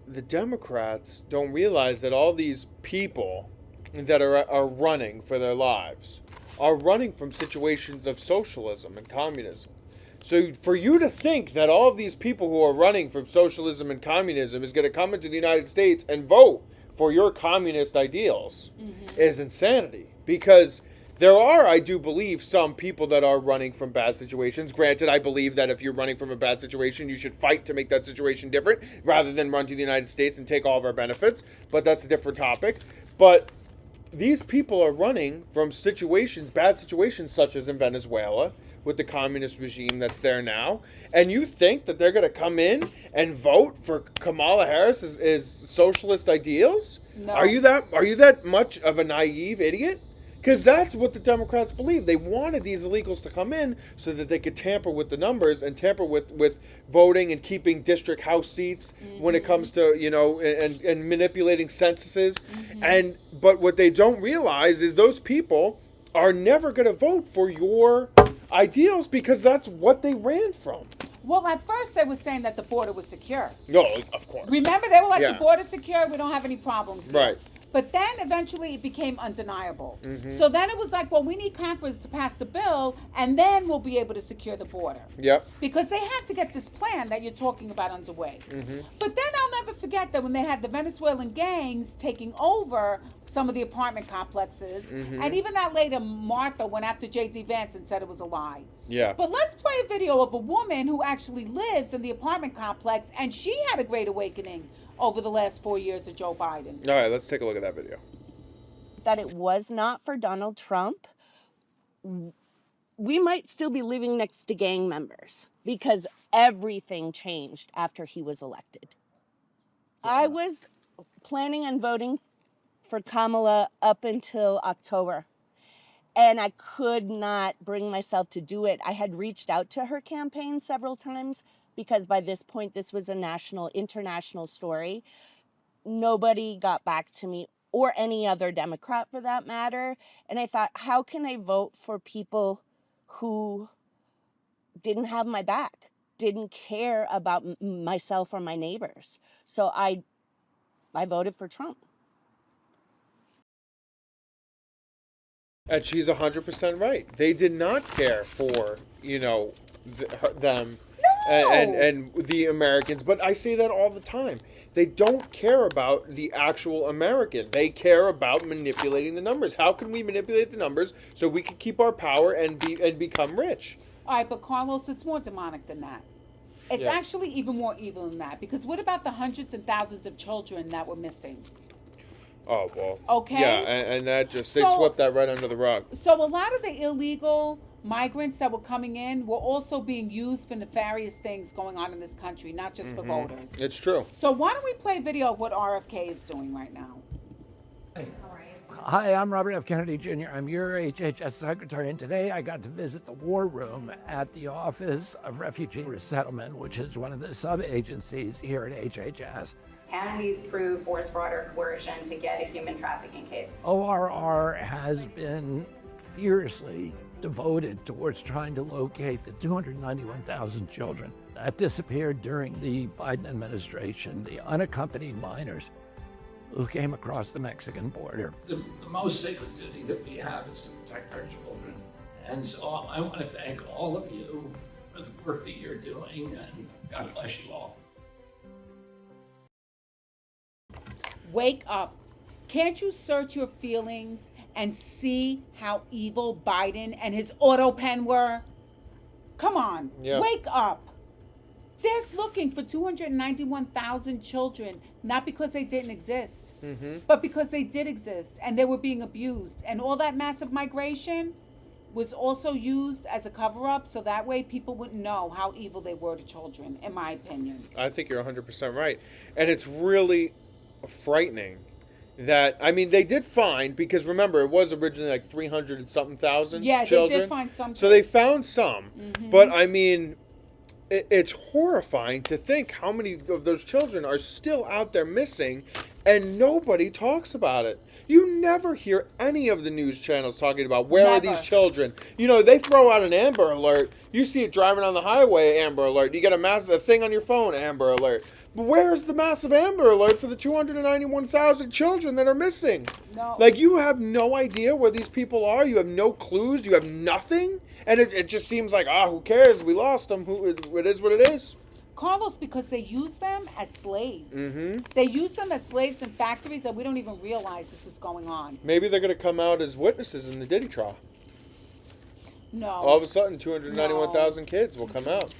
the Democrats don't realize that all these people that are running for their lives are running from situations of socialism and communism. So for you to think that all of these people who are running from socialism and communism is going to come into the United States and vote for your communist ideals is insanity. Because there are, I do believe, some people that are running from bad situations. Granted, I believe that if you're running from a bad situation, you should fight to make that situation different rather than run to the United States and take all of our benefits. But that's a different topic. But these people are running from situations, bad situations such as in Venezuela, with the communist regime that's there now, and you think that they're going to come in and vote for Kamala Harris's socialist ideals? No. Are you that much of a naive idiot? Because that's what the Democrats believe. They wanted these illegals to come in so that they could tamper with the numbers and tamper with voting and keeping district house seats when it comes to, and manipulating censuses. But what they don't realize is those people are never going to vote for your ideals because that's what they ran from. Well, at first they were saying that the border was secure. No, of course. Remember, they were like, Yeah. the border's secure, we don't have any problems here. Right. But then eventually it became undeniable. Mm-hmm. So then it was like, well, we need Congress to pass the bill, and then we'll be able to secure the border. Yep. Because they had to get this plan that you're talking about underway. Mm-hmm. But then I'll never forget that when they had the Venezuelan gangs taking over some of the apartment complexes, Mm-hmm. and even that later Martha went after J.D. Vance and said it was a lie. Yeah. But let's play a video of a woman who actually lives in the apartment complex, and she had a great awakening over the last 4 years of Joe Biden. All right, let's take a look at that video. That it was not for Donald Trump, we might still be living next to gang members because everything changed after he was elected. I was planning on voting for Kamala up until October, and I could not bring myself to do it. I had reached out to her campaign several times because by this point, this was a international story. Nobody got back to me, or any other Democrat for that matter. And I thought, how can I vote for people who didn't have my back, didn't care about myself or my neighbors? So I voted for Trump. And she's 100% right. They did not care for, them and the Americans. But I say that all the time. They don't care about the actual American. They care about manipulating the numbers. How can we manipulate the numbers so we can keep our power and become rich? All right, but Carlos, it's more demonic than that. It's Yeah. actually even more evil than that. Because what about the hundreds and thousands of children that were missing? Oh, well. Okay. Yeah, and that just, they So- swept that right under the rug. So a lot of the illegal migrants that were coming in were also being used for nefarious things going on in this country, not just for voters. It's true. So why don't we play a video of what RFK is doing right now? Hi, I'm Robert F. Kennedy Jr. I'm your HHS Secretary, and today I got to visit the War Room at the Office of Refugee Resettlement, which is one of the sub-agencies here at HHS. Can we prove force, fraud, or coercion to get a human trafficking case? ORR has been fiercely devoted towards trying to locate the 291,000 children that disappeared during the Biden administration, the unaccompanied minors who came across the Mexican border. The most sacred duty that we have is to protect our children. And so I want to thank all of you for the work that you're doing, and God bless you all. Wake up. Can't you search your feelings and see how evil Biden and his auto pen were? Come on, Yeah. Wake up. They're looking for 291,000 children, not because they didn't exist, but because they did exist and they were being abused. And all that massive migration was also used as a cover-up so that way people wouldn't know how evil they were to children, in my opinion. I think you're 100% right. And it's really frightening that, I mean, they did find, because remember, it was originally like 300 and something thousand Yeah, children. they did find some. So they found some. But, I mean, it's horrifying to think how many of those children are still out there missing, and nobody talks about it. You never hear any of the news channels talking about where are these children. You know, they throw out an Amber Alert. You see it driving on the highway, Amber Alert. You get a thing on your phone, Amber Alert. But where's the massive Amber Alert for the 291,000 children that are missing? No. Like, you have no idea where these people are. You have no clues. You have nothing. And it just seems like, who cares? We lost them. It is what it is. Carlos, because they use them as slaves. They use them as slaves in factories that we don't even realize this is going on. Maybe they're going to come out as witnesses in the Diddy trial. No. All of a sudden, 291,000 kids will come out.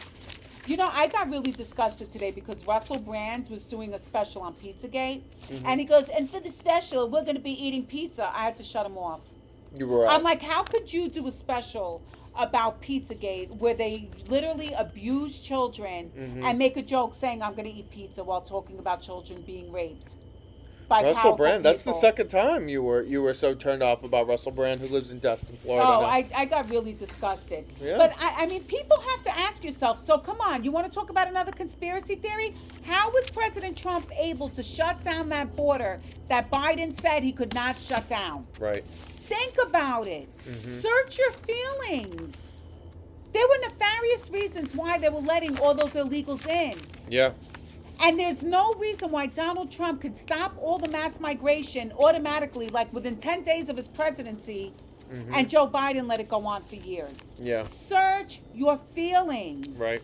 You know, I got really disgusted today because Russell Brand was doing a special on Pizzagate. And he goes, and for the special, we're going to be eating pizza. I had to shut him off. You were out. I'm like, how could you do a special about Pizzagate, where they literally abuse children and make a joke saying, I'm going to eat pizza, while talking about children being raped by Russell powerful Brand. That's the people. second time you were so turned off about Russell Brand, who lives in Destin, Florida. Oh, now. I got really disgusted. Yeah. But, I mean, people have to ask yourself, so come on, you want to talk about another conspiracy theory? How was President Trump able to shut down that border that Biden said he could not shut down? Right. Think about it. Search your feelings. There were nefarious reasons why they were letting all those illegals in. Yeah. And there's no reason why Donald Trump could stop all the mass migration automatically, like within 10 days of his presidency, and Joe Biden let it go on for years. Yeah. Search your feelings. Right.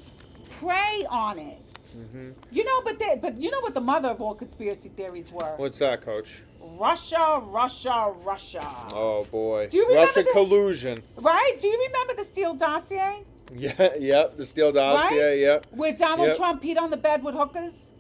Pray on it. You know, but you know what the mother of all conspiracy theories were? What's that, Coach? Russia, Russia, Russia. Oh boy. Do you remember Russia collusion. Right? Do you remember the Steele dossier? Yeah. Yep. The Steele dossier. Right? Yep. Where Donald Yep. Trump peed on the bed with hookers?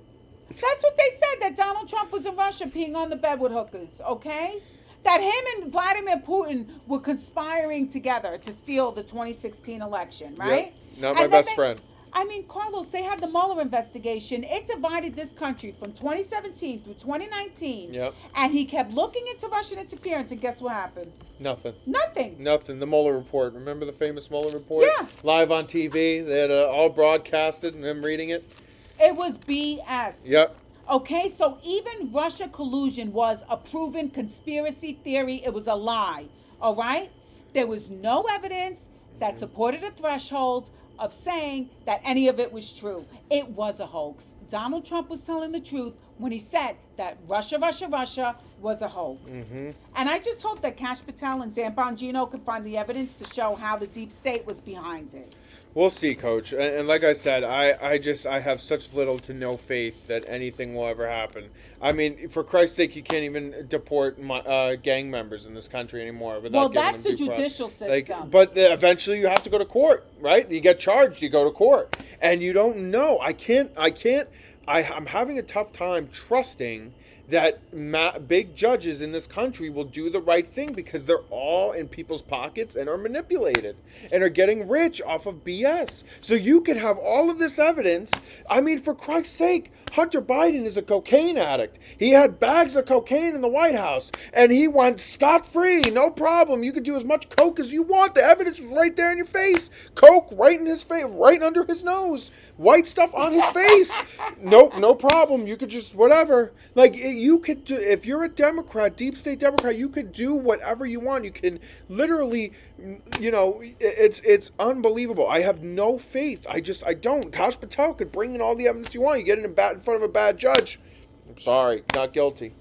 That's what they said, that Donald Trump was in Russia peeing on the bed with hookers, okay? That him and Vladimir Putin were conspiring together to steal the 2016 election, right? Yep. Not my best friend. I mean, Carlos, they had the Mueller investigation. It divided this country from 2017 through 2019. Yep. And he kept looking into Russian interference, and guess what happened? Nothing. Nothing. Nothing. The Mueller report. Remember the famous Mueller report? Yeah. Live on TV. They had all broadcasted and him reading it. It was BS. Yep. Okay, so even Russia collusion was a proven conspiracy theory. It was a lie, all right? There was no evidence that supported a threshold of saying that any of it was true. It was a hoax. Donald Trump was telling the truth when he said that Russia, Russia, Russia was a hoax. Mm-hmm. And I just hope that Cash Patel and Dan Bongino could find the evidence to show how the deep state was behind it. We'll see, Coach. And like I said, I have such little to no faith that anything will ever happen. I mean, for Christ's sake, you can't even deport gang members in this country anymore without Well, giving that's them the due judicial process. system. But eventually you have to go to court, right? You get charged, you go to court. And you don't know. I'm having a tough time trusting that big judges in this country will do the right thing, because they're all in people's pockets and are manipulated and are getting rich off of BS. So you could have all of this evidence. I mean, for Christ's sake, Hunter Biden is a cocaine addict. He had bags of cocaine in the White House, and he went scot-free. No problem. You could do as much coke as you want. The evidence was right there in your face. Coke right in his face, right under his nose. White stuff on his face. No problem. You could just whatever. Like, you could do, if you're a Democrat, deep state Democrat, you could do whatever you want. You can literally, it's unbelievable. I have no faith. I don't. Kash Patel could bring in all the evidence you want. You get it in front of a bad judge. I'm sorry, not guilty.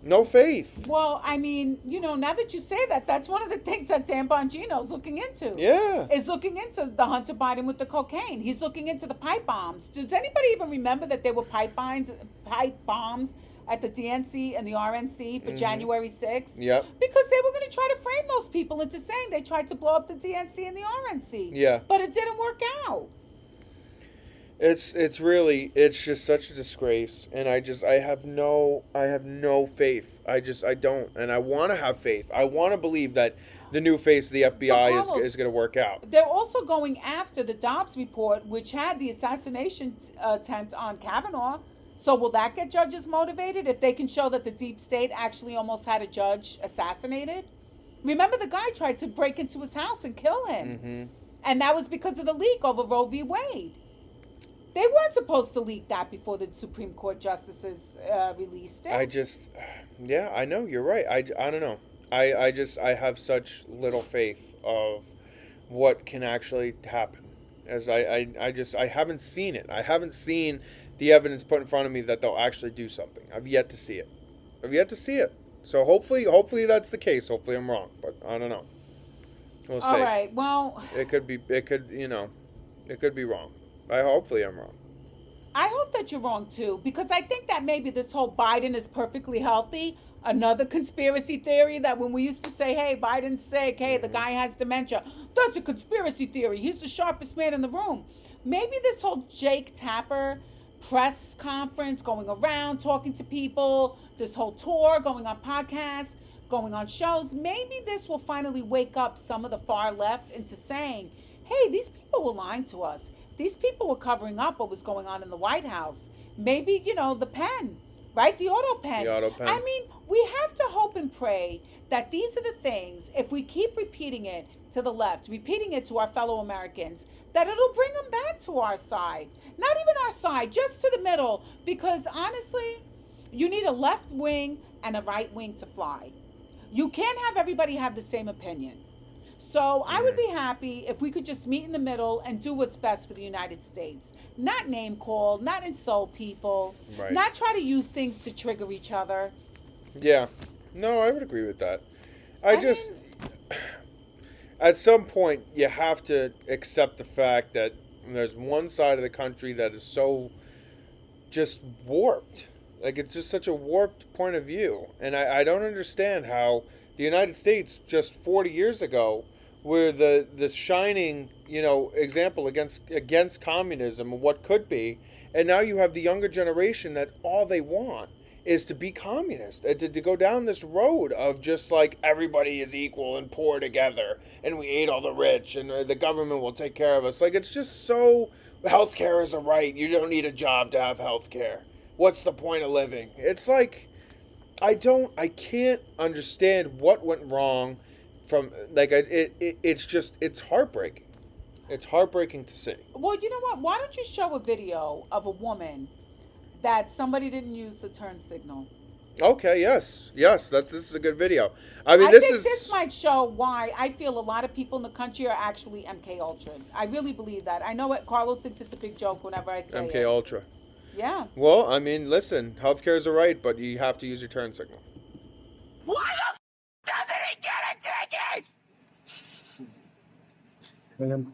No faith. Well, I mean, now that you say that, that's one of the things that Dan Bongino's looking into. Yeah. Is looking into the Hunter Biden with the cocaine. He's looking into the pipe bombs. Does anybody even remember that there were pipe bombs at the DNC and the RNC for January 6th? Yep. Because they were going to try to frame those people into saying they tried to blow up the DNC and the RNC. Yeah. But it didn't work out. It's just such a disgrace, and I have no faith. I don't, and I want to have faith. I want to believe that the new face of the FBI is going to work out. They're also going after the Dobbs report, which had the assassination attempt on Kavanaugh. So will that get judges motivated if they can show that the deep state actually almost had a judge assassinated? Remember, the guy tried to break into his house and kill him, and that was because of the leak over Roe v. Wade. They weren't supposed to leak that before the Supreme Court justices released it. I know, you're right. I don't know. I have such little faith of what can actually happen, as I haven't seen it. I haven't seen the evidence put in front of me that they'll actually do something. I've yet to see it. So hopefully that's the case. Hopefully I'm wrong, but I don't know. We'll see. All right. Well, it could be wrong. Hopefully I'm wrong. I hope that you're wrong too, because I think that maybe this whole Biden is perfectly healthy, another conspiracy theory that when we used to say, hey, Biden's sick, hey, the guy has dementia, that's a conspiracy theory. He's the sharpest man in the room. Maybe this whole Jake Tapper press conference, going around talking to people, this whole tour, going on podcasts, going on shows, maybe this will finally wake up some of the far left into saying, hey, these people were lying to us. These people were covering up what was going on in the White House. Maybe, the pen, right? The auto pen. The auto pen. I mean, we have to hope and pray that these are the things, if we keep repeating it to the left, repeating it to our fellow Americans, that it'll bring them back to our side. Not even our side, just to the middle. Because honestly, you need a left wing and a right wing to fly. You can't have everybody have the same opinion. So I would be happy if we could just meet in the middle and do what's best for the United States. Not name call, not insult people, Right. not try to use things to trigger each other. Yeah. No, I would agree with that. I just, at some point, you have to accept the fact that there's one side of the country that is so just warped. Like, it's just such a warped point of view. And I don't understand how the United States just 40 years ago were the shining, example against communism and what could be. And now you have the younger generation that all they want is to be communist, to go down this road of just like everybody is equal and poor together and we ate all the rich and the government will take care of us. Like, it's just so, healthcare is a right. You don't need a job to have healthcare. What's the point of living? It's like, I can't understand what went wrong from, like, it's heartbreaking. It's heartbreaking to see. Well, you know what? Why don't you show a video of a woman that somebody didn't use the turn signal? Okay, yes, this is a good video. I mean, this might show why I feel a lot of people in the country are actually MK Ultra. I really believe that. I know Carlos thinks it's a big joke whenever I say MK Ultra. Yeah. Well, I mean, listen, healthcare is a right, but you have to use your turn signal. Why the doesn't he get a ticket? Ma'am,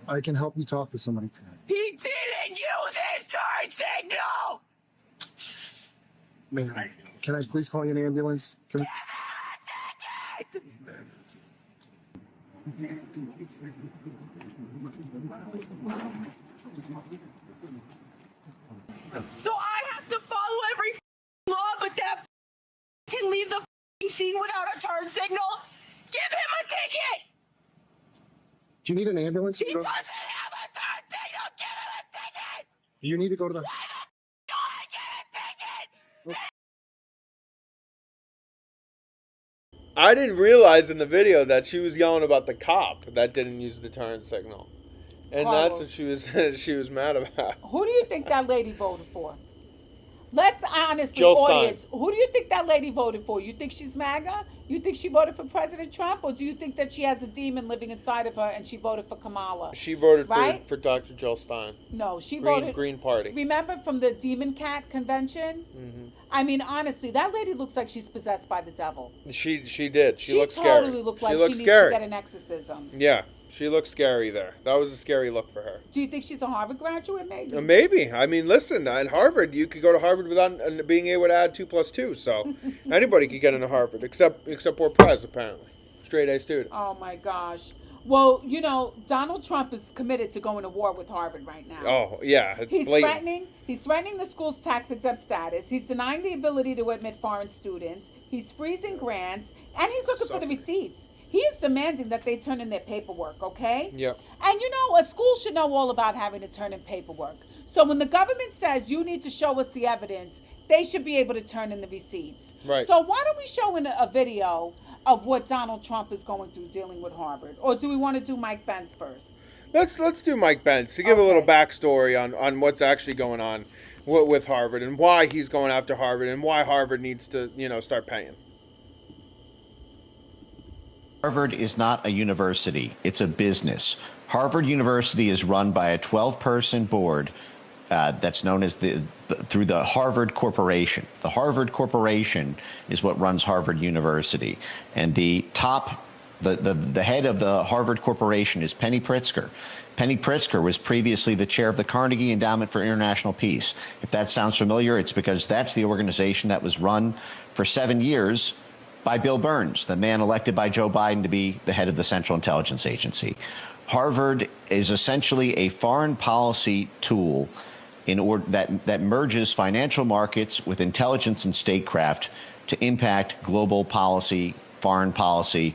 I can help you talk to somebody. He didn't use his turn signal! Ma'am, can I please call you an ambulance? Can we... So I have to follow every law, but that can leave the scene without a turn signal? Give him a ticket! Do you need an ambulance? He doesn't have a turn signal! Give him a ticket! You need to go to the... I didn't realize in the video that she was yelling about the cop that didn't use the turn signal. And Carlos, that's what she was mad about. Who do you think that lady voted for? Let's honestly, Jill audience, Stein. who do you think that lady voted for? You think she's MAGA? You think she voted for President Trump? Or do you think that she has a demon living inside of her and she voted for Kamala? She voted right? for Dr. Jill Stein. No, she voted... Green Party. Remember from the Demon Cat convention? Mm-hmm. I mean, honestly, that lady looks like she's possessed by the devil. She did. She looks scary. She totally looked like she needs to get an exorcism. Yeah. She looked scary there. That was a scary look for her. Do you think she's a Harvard graduate, maybe? Maybe. I mean, listen, at Harvard, you could go to Harvard without being able to add 2 + 2. So anybody could get into Harvard, except poor Prez, apparently. Straight A student. Oh, my gosh. Well, Donald Trump is committed to going to war with Harvard right now. Oh, yeah. It's blatant. He's threatening the school's tax-exempt status. He's denying the ability to admit foreign students. He's freezing grants. And he's looking for the receipts. He is demanding that they turn in their paperwork, okay? Yeah. And a school should know all about having to turn in paperwork. So when the government says you need to show us the evidence, they should be able to turn in the receipts. Right. So why don't we show in a video of what Donald Trump is going through dealing with Harvard? Or do we want to do Mike Pence first? Let's do Mike Pence to give a little backstory on what's actually going on with Harvard and why he's going after Harvard and why Harvard needs to, start paying. Harvard is not a university, it's a business. Harvard University is run by a 12-person board that's known as through the Harvard Corporation. The Harvard Corporation is what runs Harvard University. And the head of the Harvard Corporation is Penny Pritzker. Penny Pritzker was previously the chair of the Carnegie Endowment for International Peace. If that sounds familiar, it's because that's the organization that was run for 7 years by Bill Burns, the man elected by Joe Biden to be the head of the Central Intelligence Agency. Harvard is essentially a foreign policy tool that merges financial markets with intelligence and statecraft to impact global policy, foreign policy,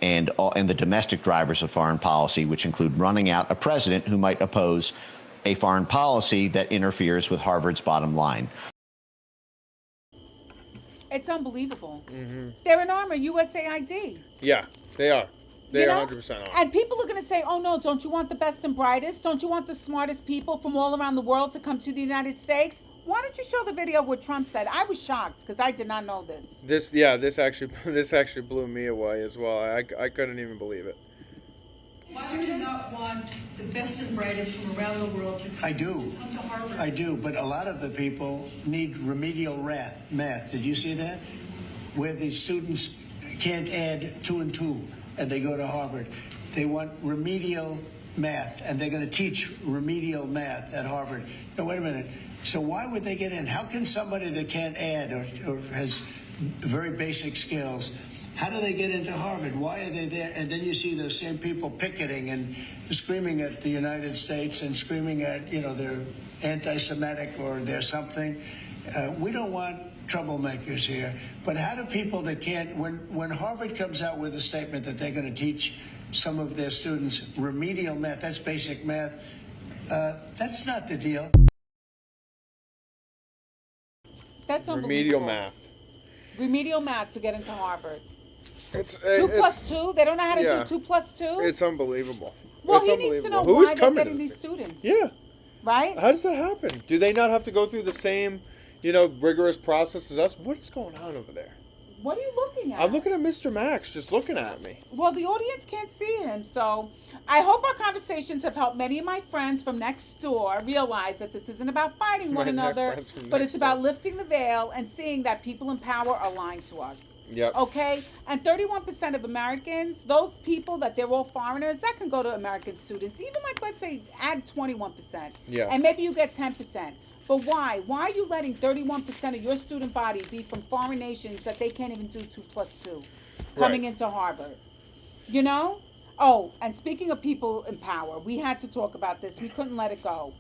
and the domestic drivers of foreign policy, which include running out a president who might oppose a foreign policy that interferes with Harvard's bottom line. It's unbelievable. They're an arm of USAID. Yeah, they are. They are 100% on. And people are going to say, oh, no, don't you want the best and brightest? Don't you want the smartest people from all around the world to come to the United States? Why don't you show the video of what Trump said? I was shocked because I did not know this. This actually blew me away as well. I couldn't even believe it. Why do you not want the best and brightest from around the world to I do. come to Harvard? I do, but a lot of the people need remedial math. Did you see that? Where the students can't add 2 and 2 and they go to Harvard. They want remedial math, and they're going to teach remedial math at Harvard. No, wait a minute. So why would they get in? How can somebody that can't add or has very basic skills, how do they get into Harvard? Why are they there? And then you see those same people picketing and screaming at the United States and screaming at, they're anti-Semitic or they're something. We don't want troublemakers here. But how do people that can't, when Harvard comes out with a statement that they're going to teach some of their students remedial math, that's basic math, that's not the deal. That's unbelievable. Remedial math. Remedial math to get into Harvard. It's 2 plus 2? They don't know how to do 2 plus 2? It's unbelievable. Well, it's he needs to know Who why is they're coming getting to these this? students. Yeah. Right? How does that happen? Do they not have to go through the same, rigorous process as us? What is going on over there? What are you looking at? I'm looking at Mr. Max just looking at me. Well, the audience can't see him, so I hope our conversations have helped many of my friends from next door realize that this isn't about fighting one another, but it's about lifting the veil and seeing that people in power are lying to us. Yep. Okay? And 31% of Americans, those people that they're all foreigners, that can go to American students. Even let's say, add 21%. Yeah. And maybe you get 10%. But why? Why are you letting 31% of your student body be from foreign nations that they can't even do 2 plus 2 coming into Harvard? Oh, and speaking of people in power, we had to talk about this. We couldn't let it go.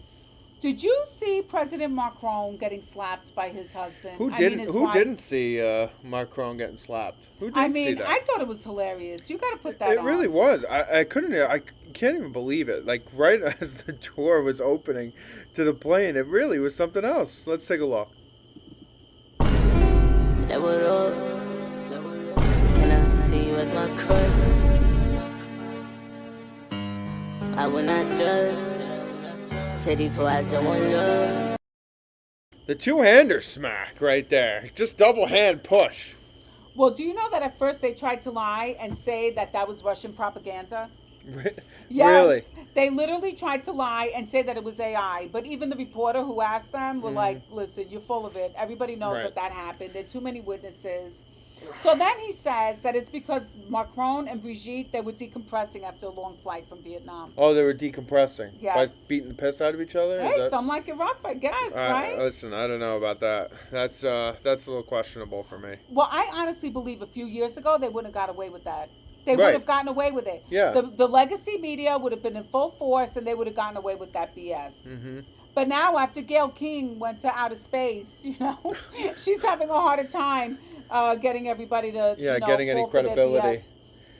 Did you see President Macron getting slapped by his husband? Who didn't see Macron getting slapped? Who didn't see that? I thought it was hilarious. You got to put that on. It really was. I can't even believe it. Like, right as the door was opening to the plane, it really was something else. Let's take a look. Can I see you as my crush? I will not judge. The two-hander smack right there. Just double hand push. Well, do you know that at first they tried to lie and say that was Russian propaganda? Yes, really? They literally tried to lie and say that it was AI. But even the reporter who asked them were like, listen, you're full of it. Everybody knows that happened. There are too many witnesses. So then he says that it's because Macron and Brigitte, they were decompressing after a long flight from Vietnam. Oh, they were decompressing? Yes. By beating the piss out of each other? Hey, some like it rough, I guess, right? Listen, I don't know about that. That's a little questionable for me. Well, I honestly believe a few years ago, they wouldn't have got away with that. They would have gotten away with it. Yeah. The legacy media would have been in full force, and they would have gotten away with that BS. Mm-hmm. But now, after Gayle King went to outer space, she's having a harder time getting everybody to getting any credibility.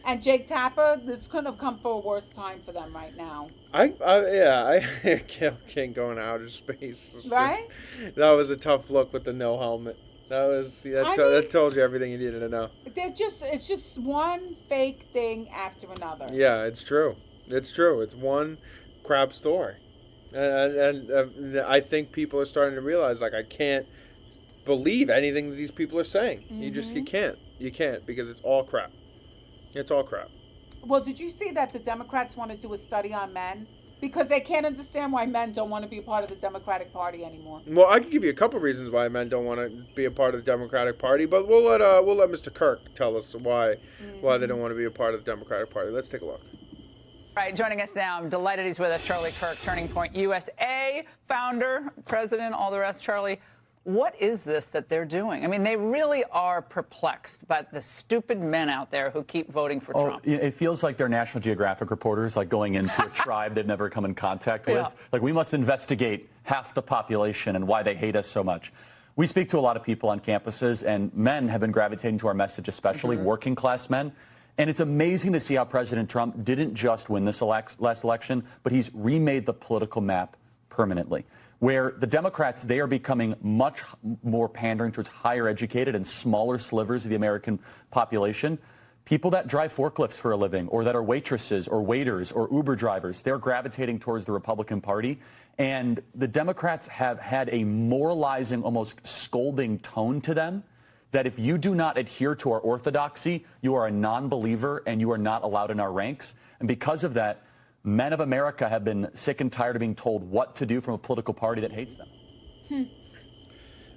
And Jake Tapper, this couldn't have come for a worse time for them right now. Gayle King going to outer space. Right? That was a tough look with the no helmet. That told you everything you needed to know. It's just one fake thing after another. Yeah, it's true. It's true. It's one crap story. And I think people are starting to realize, I can't believe anything that these people are saying. Mm-hmm. You can't because it's all crap. It's all crap. Well, did you see that the Democrats want to do a study on men? Because they can't understand why men don't want to be a part of the Democratic Party anymore. Well, I can give you a couple reasons why men don't want to be a part of the Democratic Party, but we'll let Mr. Kirk tell us why they don't want to be a part of the Democratic Party. Let's take a look. All right, joining us now, I'm delighted he's with us, Charlie Kirk, Turning Point USA, founder, president, all the rest. Charlie, What is this that they're doing? I mean, they really are perplexed by the stupid men out there who keep voting for Trump. It feels like they're National Geographic reporters, like going into a tribe they've never come in contact with. Yeah. Like, we must investigate half the population and why they hate us so much. We speak to a lot of people on campuses, and men have been gravitating to our message, especially working class men. And it's amazing to see how President Trump didn't just win this last election, but he's remade the political map permanently. Where the Democrats, they are becoming much more pandering towards higher educated and smaller slivers of the American population. People that drive forklifts for a living, or that are waitresses or waiters or Uber drivers, they're gravitating towards the Republican Party. And the Democrats have had a moralizing, almost scolding tone to them that if you do not adhere to our orthodoxy, you are a non-believer and you are not allowed in our ranks. And because of that, men of America have been sick and tired of being told what to do from a political party that hates them.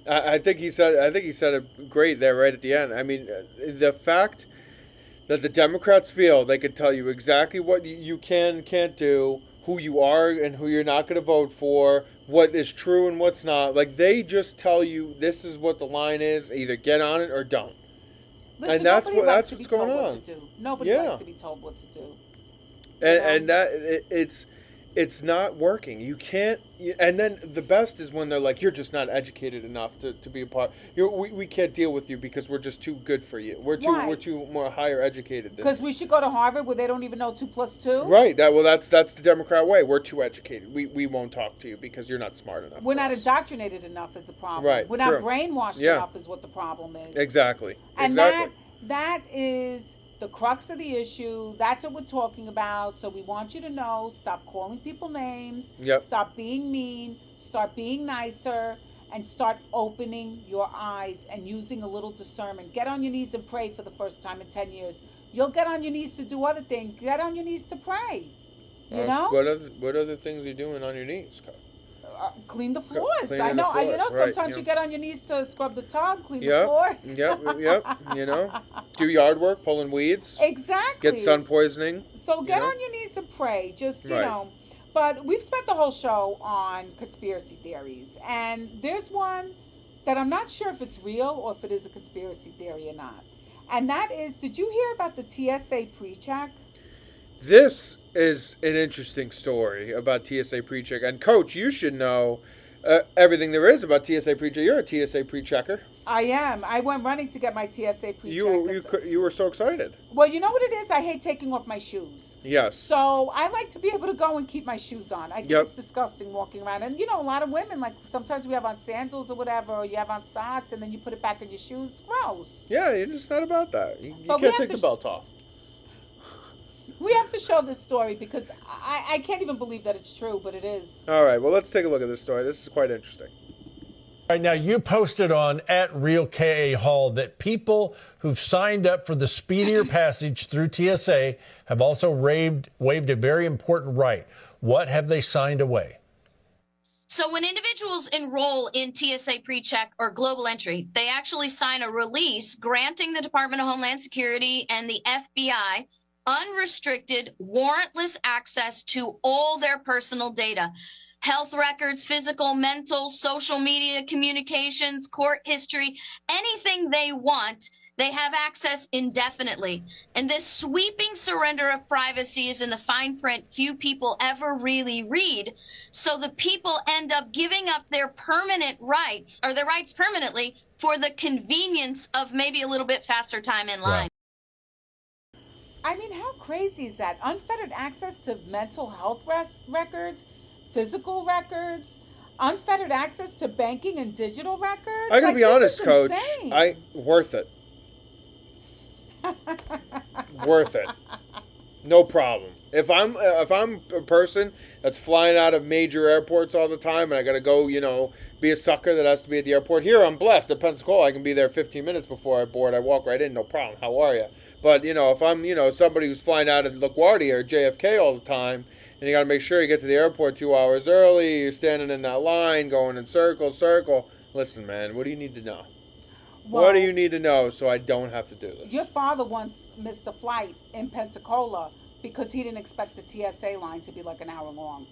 I think he said it great there right at the end. I mean, the fact that the Democrats feel they could tell you exactly what you can and can't do, who you are and who you're not going to vote for, what is true and what's not. Like, they just tell you this is what the line is, either get on it or don't. Listen, and that's what's going what on. To do. Nobody likes to be told what to do. And that it's not working. You can't. And then the best is when they're like, "You're just not educated enough to be a part. We can't deal with you because we're just too good for you. We're too more higher educated." Because we should go to Harvard where they don't even know 2 + 2. Right. That's the Democrat way. We're too educated. We won't talk to you because you're not smart enough. We're not indoctrinated enough is the problem. Right. We're not brainwashed enough is what the problem is. Exactly. And exactly. that is the crux of the issue. That's what we're talking about. So we want you to know, stop calling people names. Yep. Stop being mean. Start being nicer. And start opening your eyes and using a little discernment. Get on your knees and pray for the first time in 10 years. You'll get on your knees to do other things. Get on your knees to pray. You know? What other things are you doing on your knees? Clean the floors. Cleaning the floors, right, sometimes you get on your knees to scrub the tub, clean the Yep. floors. Yep. You know, do yard work, pulling weeds. Exactly. Get sun poisoning. So get on your knees and pray. Just, you know. But we've spent the whole show on conspiracy theories. And there's one that I'm not sure if it's real or if it is a conspiracy theory or not. And that is, did you hear about the TSA pre-check? This is an interesting story about TSA pre-check. And Coach, you should know everything there is about TSA pre-check. You're a TSA pre-checker. I am. I went running to get my TSA pre-check. You were so excited. Well, you know what it is? I hate taking off my shoes. Yes. So I like to be able to go and keep my shoes on. I think it's disgusting walking around. And, you know, a lot of women, like, sometimes we have on sandals or whatever, or you have on socks, and then you put it back in your shoes. It's gross. Yeah, it's not about that. You can't take the belt off. We have to show this story because I can't even believe that it's true, but it is. All right, well, let's take a look at this story. This is quite interesting. All right, now you posted on @RealKAHall that people who've signed up for the speedier passage through TSA have also waived a very important right. What have they signed away? So when individuals enroll in TSA PreCheck or Global Entry, they actually sign a release granting the Department of Homeland Security and the FBI unrestricted, warrantless access to all their personal data. Health records, physical, mental, social media, communications, court history, anything they want, they have access indefinitely. And this sweeping surrender of privacy is in the fine print few people ever really read. So the people end up giving up their permanent rights, or their rights permanently, for the convenience of maybe a little bit faster time in line. Right. I mean, how crazy is that? Unfettered access to mental health records, physical records, unfettered access to banking and digital records. I gotta be honest, Coach. Insane. Worth it. Worth it. No problem. If I'm a person that's flying out of major airports all the time and I gotta go, be a sucker that has to be at the airport. Here, I'm blessed. At Pensacola, I can be there 15 minutes before I board. I walk right in, no problem. How are you? But, if I'm, somebody who's flying out of LaGuardia or JFK all the time, and you got to make sure you get to the airport 2 hours early, you're standing in that line, going in circle. Listen, man, what do you need to know? Well, what do you need to know so I don't have to do this? Your father once missed a flight in Pensacola because he didn't expect the TSA line to be like an hour long.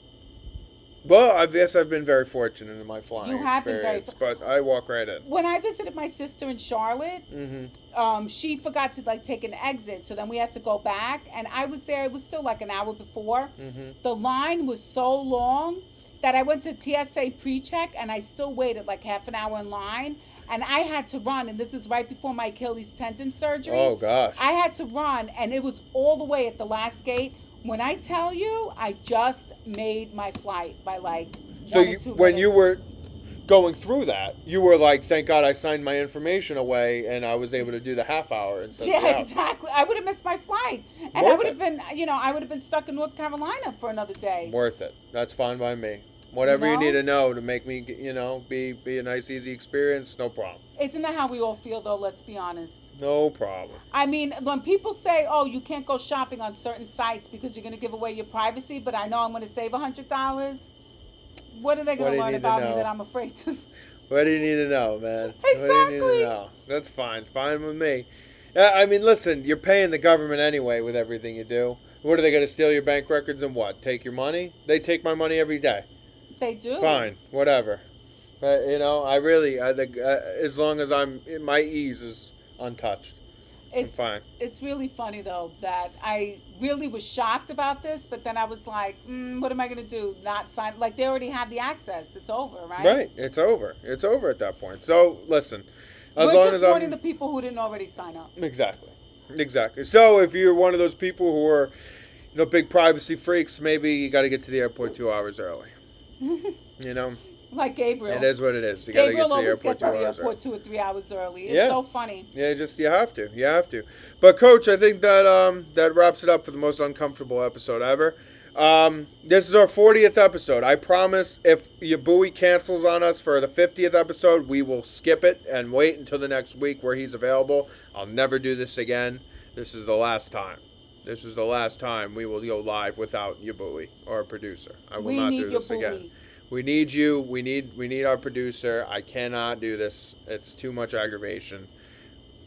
Well, I guess I've been very fortunate in my flying You have been very experience, but I walk right in. When I visited my sister in Charlotte, Mm-hmm. she forgot to like take an exit, so then we had to go back, and I was there. It was still like an hour before. Mm-hmm. The line was so long that I went to TSA pre-check, and I still waited like half an hour in line, and I had to run. And this is right before my Achilles tendon surgery. Oh gosh! I had to run, and it was all the way at the last gate. When I tell you, I just made my flight by like. So when you were going through that, you were like, "Thank God I signed my information away, and I was able to do the half hour instead." Yeah, exactly. I would have missed my flight, and I would have been, I would have been stuck in North Carolina for another day. Worth it. That's fine by me. Whatever you need to know to make me, be a nice, easy experience, no problem. Isn't that how we all feel, though? Let's be honest. No problem. I mean, when people say, "Oh, you can't go shopping on certain sites because you're going to give away your privacy," but I know I'm going to save $100. What are they going to learn about me that I'm afraid to? What do you need to know, man? Exactly. What do you need to know? That's fine. Fine with me. I mean, listen, you're paying the government anyway with everything you do. What are they going to steal your bank records and what? Take your money? They take my money every day. They do. Fine, whatever. But as long as my ease is untouched, I'm fine. It's really funny though that I really was shocked about this, but then I was like, what am I going to do? Not sign? Like they already have the access. It's over, right? Right. It's over. It's over at that point. So listen, We're just warning the people who didn't already sign up. Exactly. So if you're one of those people who are, big privacy freaks, maybe you got to get to the airport 2 hours early. Like Gabriel. It is what it is. You got to get to the airport 2 hours early. Gabriel always gets to the airport 2 or 3 hours early. It's Yeah. so funny. Yeah, you have to. But Coach, I think that that wraps it up for the most uncomfortable episode ever. This is our 40th episode. I promise if your buoy cancels on us for the 50th episode, we will skip it and wait until the next week where he's available. I'll never do this again. This is the last time. This is the last time we will go live without your buoy or a producer. I will not do this again. We need you. We need our producer. I cannot do this. It's too much aggravation.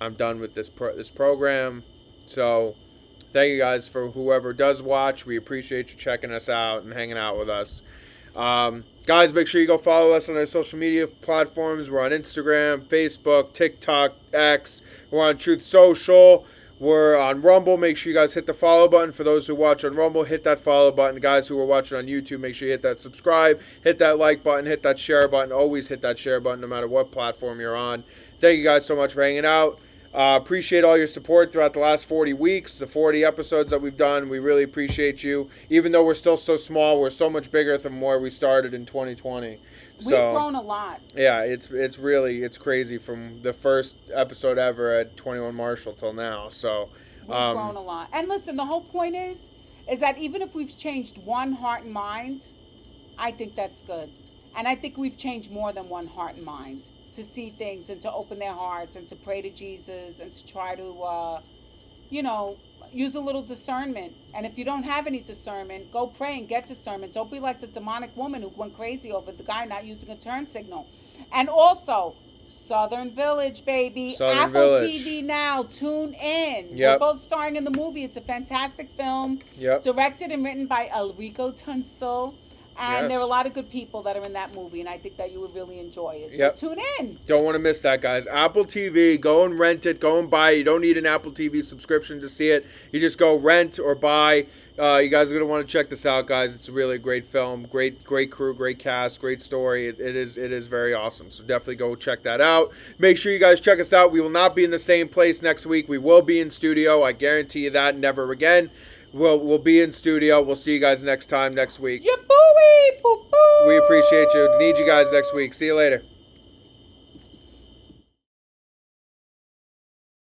I'm done with this program. So, thank you guys for whoever does watch. We appreciate you checking us out and hanging out with us. Guys, make sure you go follow us on our social media platforms. We're on Instagram, Facebook, TikTok, X. We're on Truth Social. We're on Rumble. Make sure you guys hit the follow button. For those who watch on Rumble, hit that follow button. Guys who are watching on YouTube, make sure you hit that subscribe, hit that like button, hit that share button. Always hit that share button no matter what platform you're on. Thank you guys so much for hanging out. Appreciate all your support throughout the last 40 weeks, the 40 episodes that we've done. We really appreciate you. Even though we're still so small, we're so much bigger than where we started in 2020. We've grown a lot. Yeah, it's crazy from the first episode ever at 21 Marshall till now. So we've grown a lot. And listen, the whole point is that even if we've changed one heart and mind, I think that's good. And I think we've changed more than one heart and mind to see things and to open their hearts and to pray to Jesus and to try to, use a little discernment. And if you don't have any discernment, go pray and get discernment. Don't be like the demonic woman who went crazy over the guy not using a turn signal. And also, Southern Village, baby. Apple Village. TV now. Tune in. Yep. We're both starring in the movie. It's a fantastic film. Yep. Directed and written by Ulrico Tunstall. And Yes. there are a lot of good people that are in that movie, and I think that you would really enjoy it. Yep. So tune in. Don't want to miss that, guys. Apple TV, go and rent it, go and buy it. You don't need an Apple TV subscription to see it. You just go rent or buy. You guys are going to want to check this out, guys. It's a really great film, great crew, great cast, great story. It is very awesome. So definitely go check that out. Make sure you guys check us out. We will not be in the same place next week. We will be in studio. I guarantee you that. Never again. We'll be in studio. We'll see you guys next week. Your buoy, boo-boo. We appreciate you. Need you guys next week. See you later.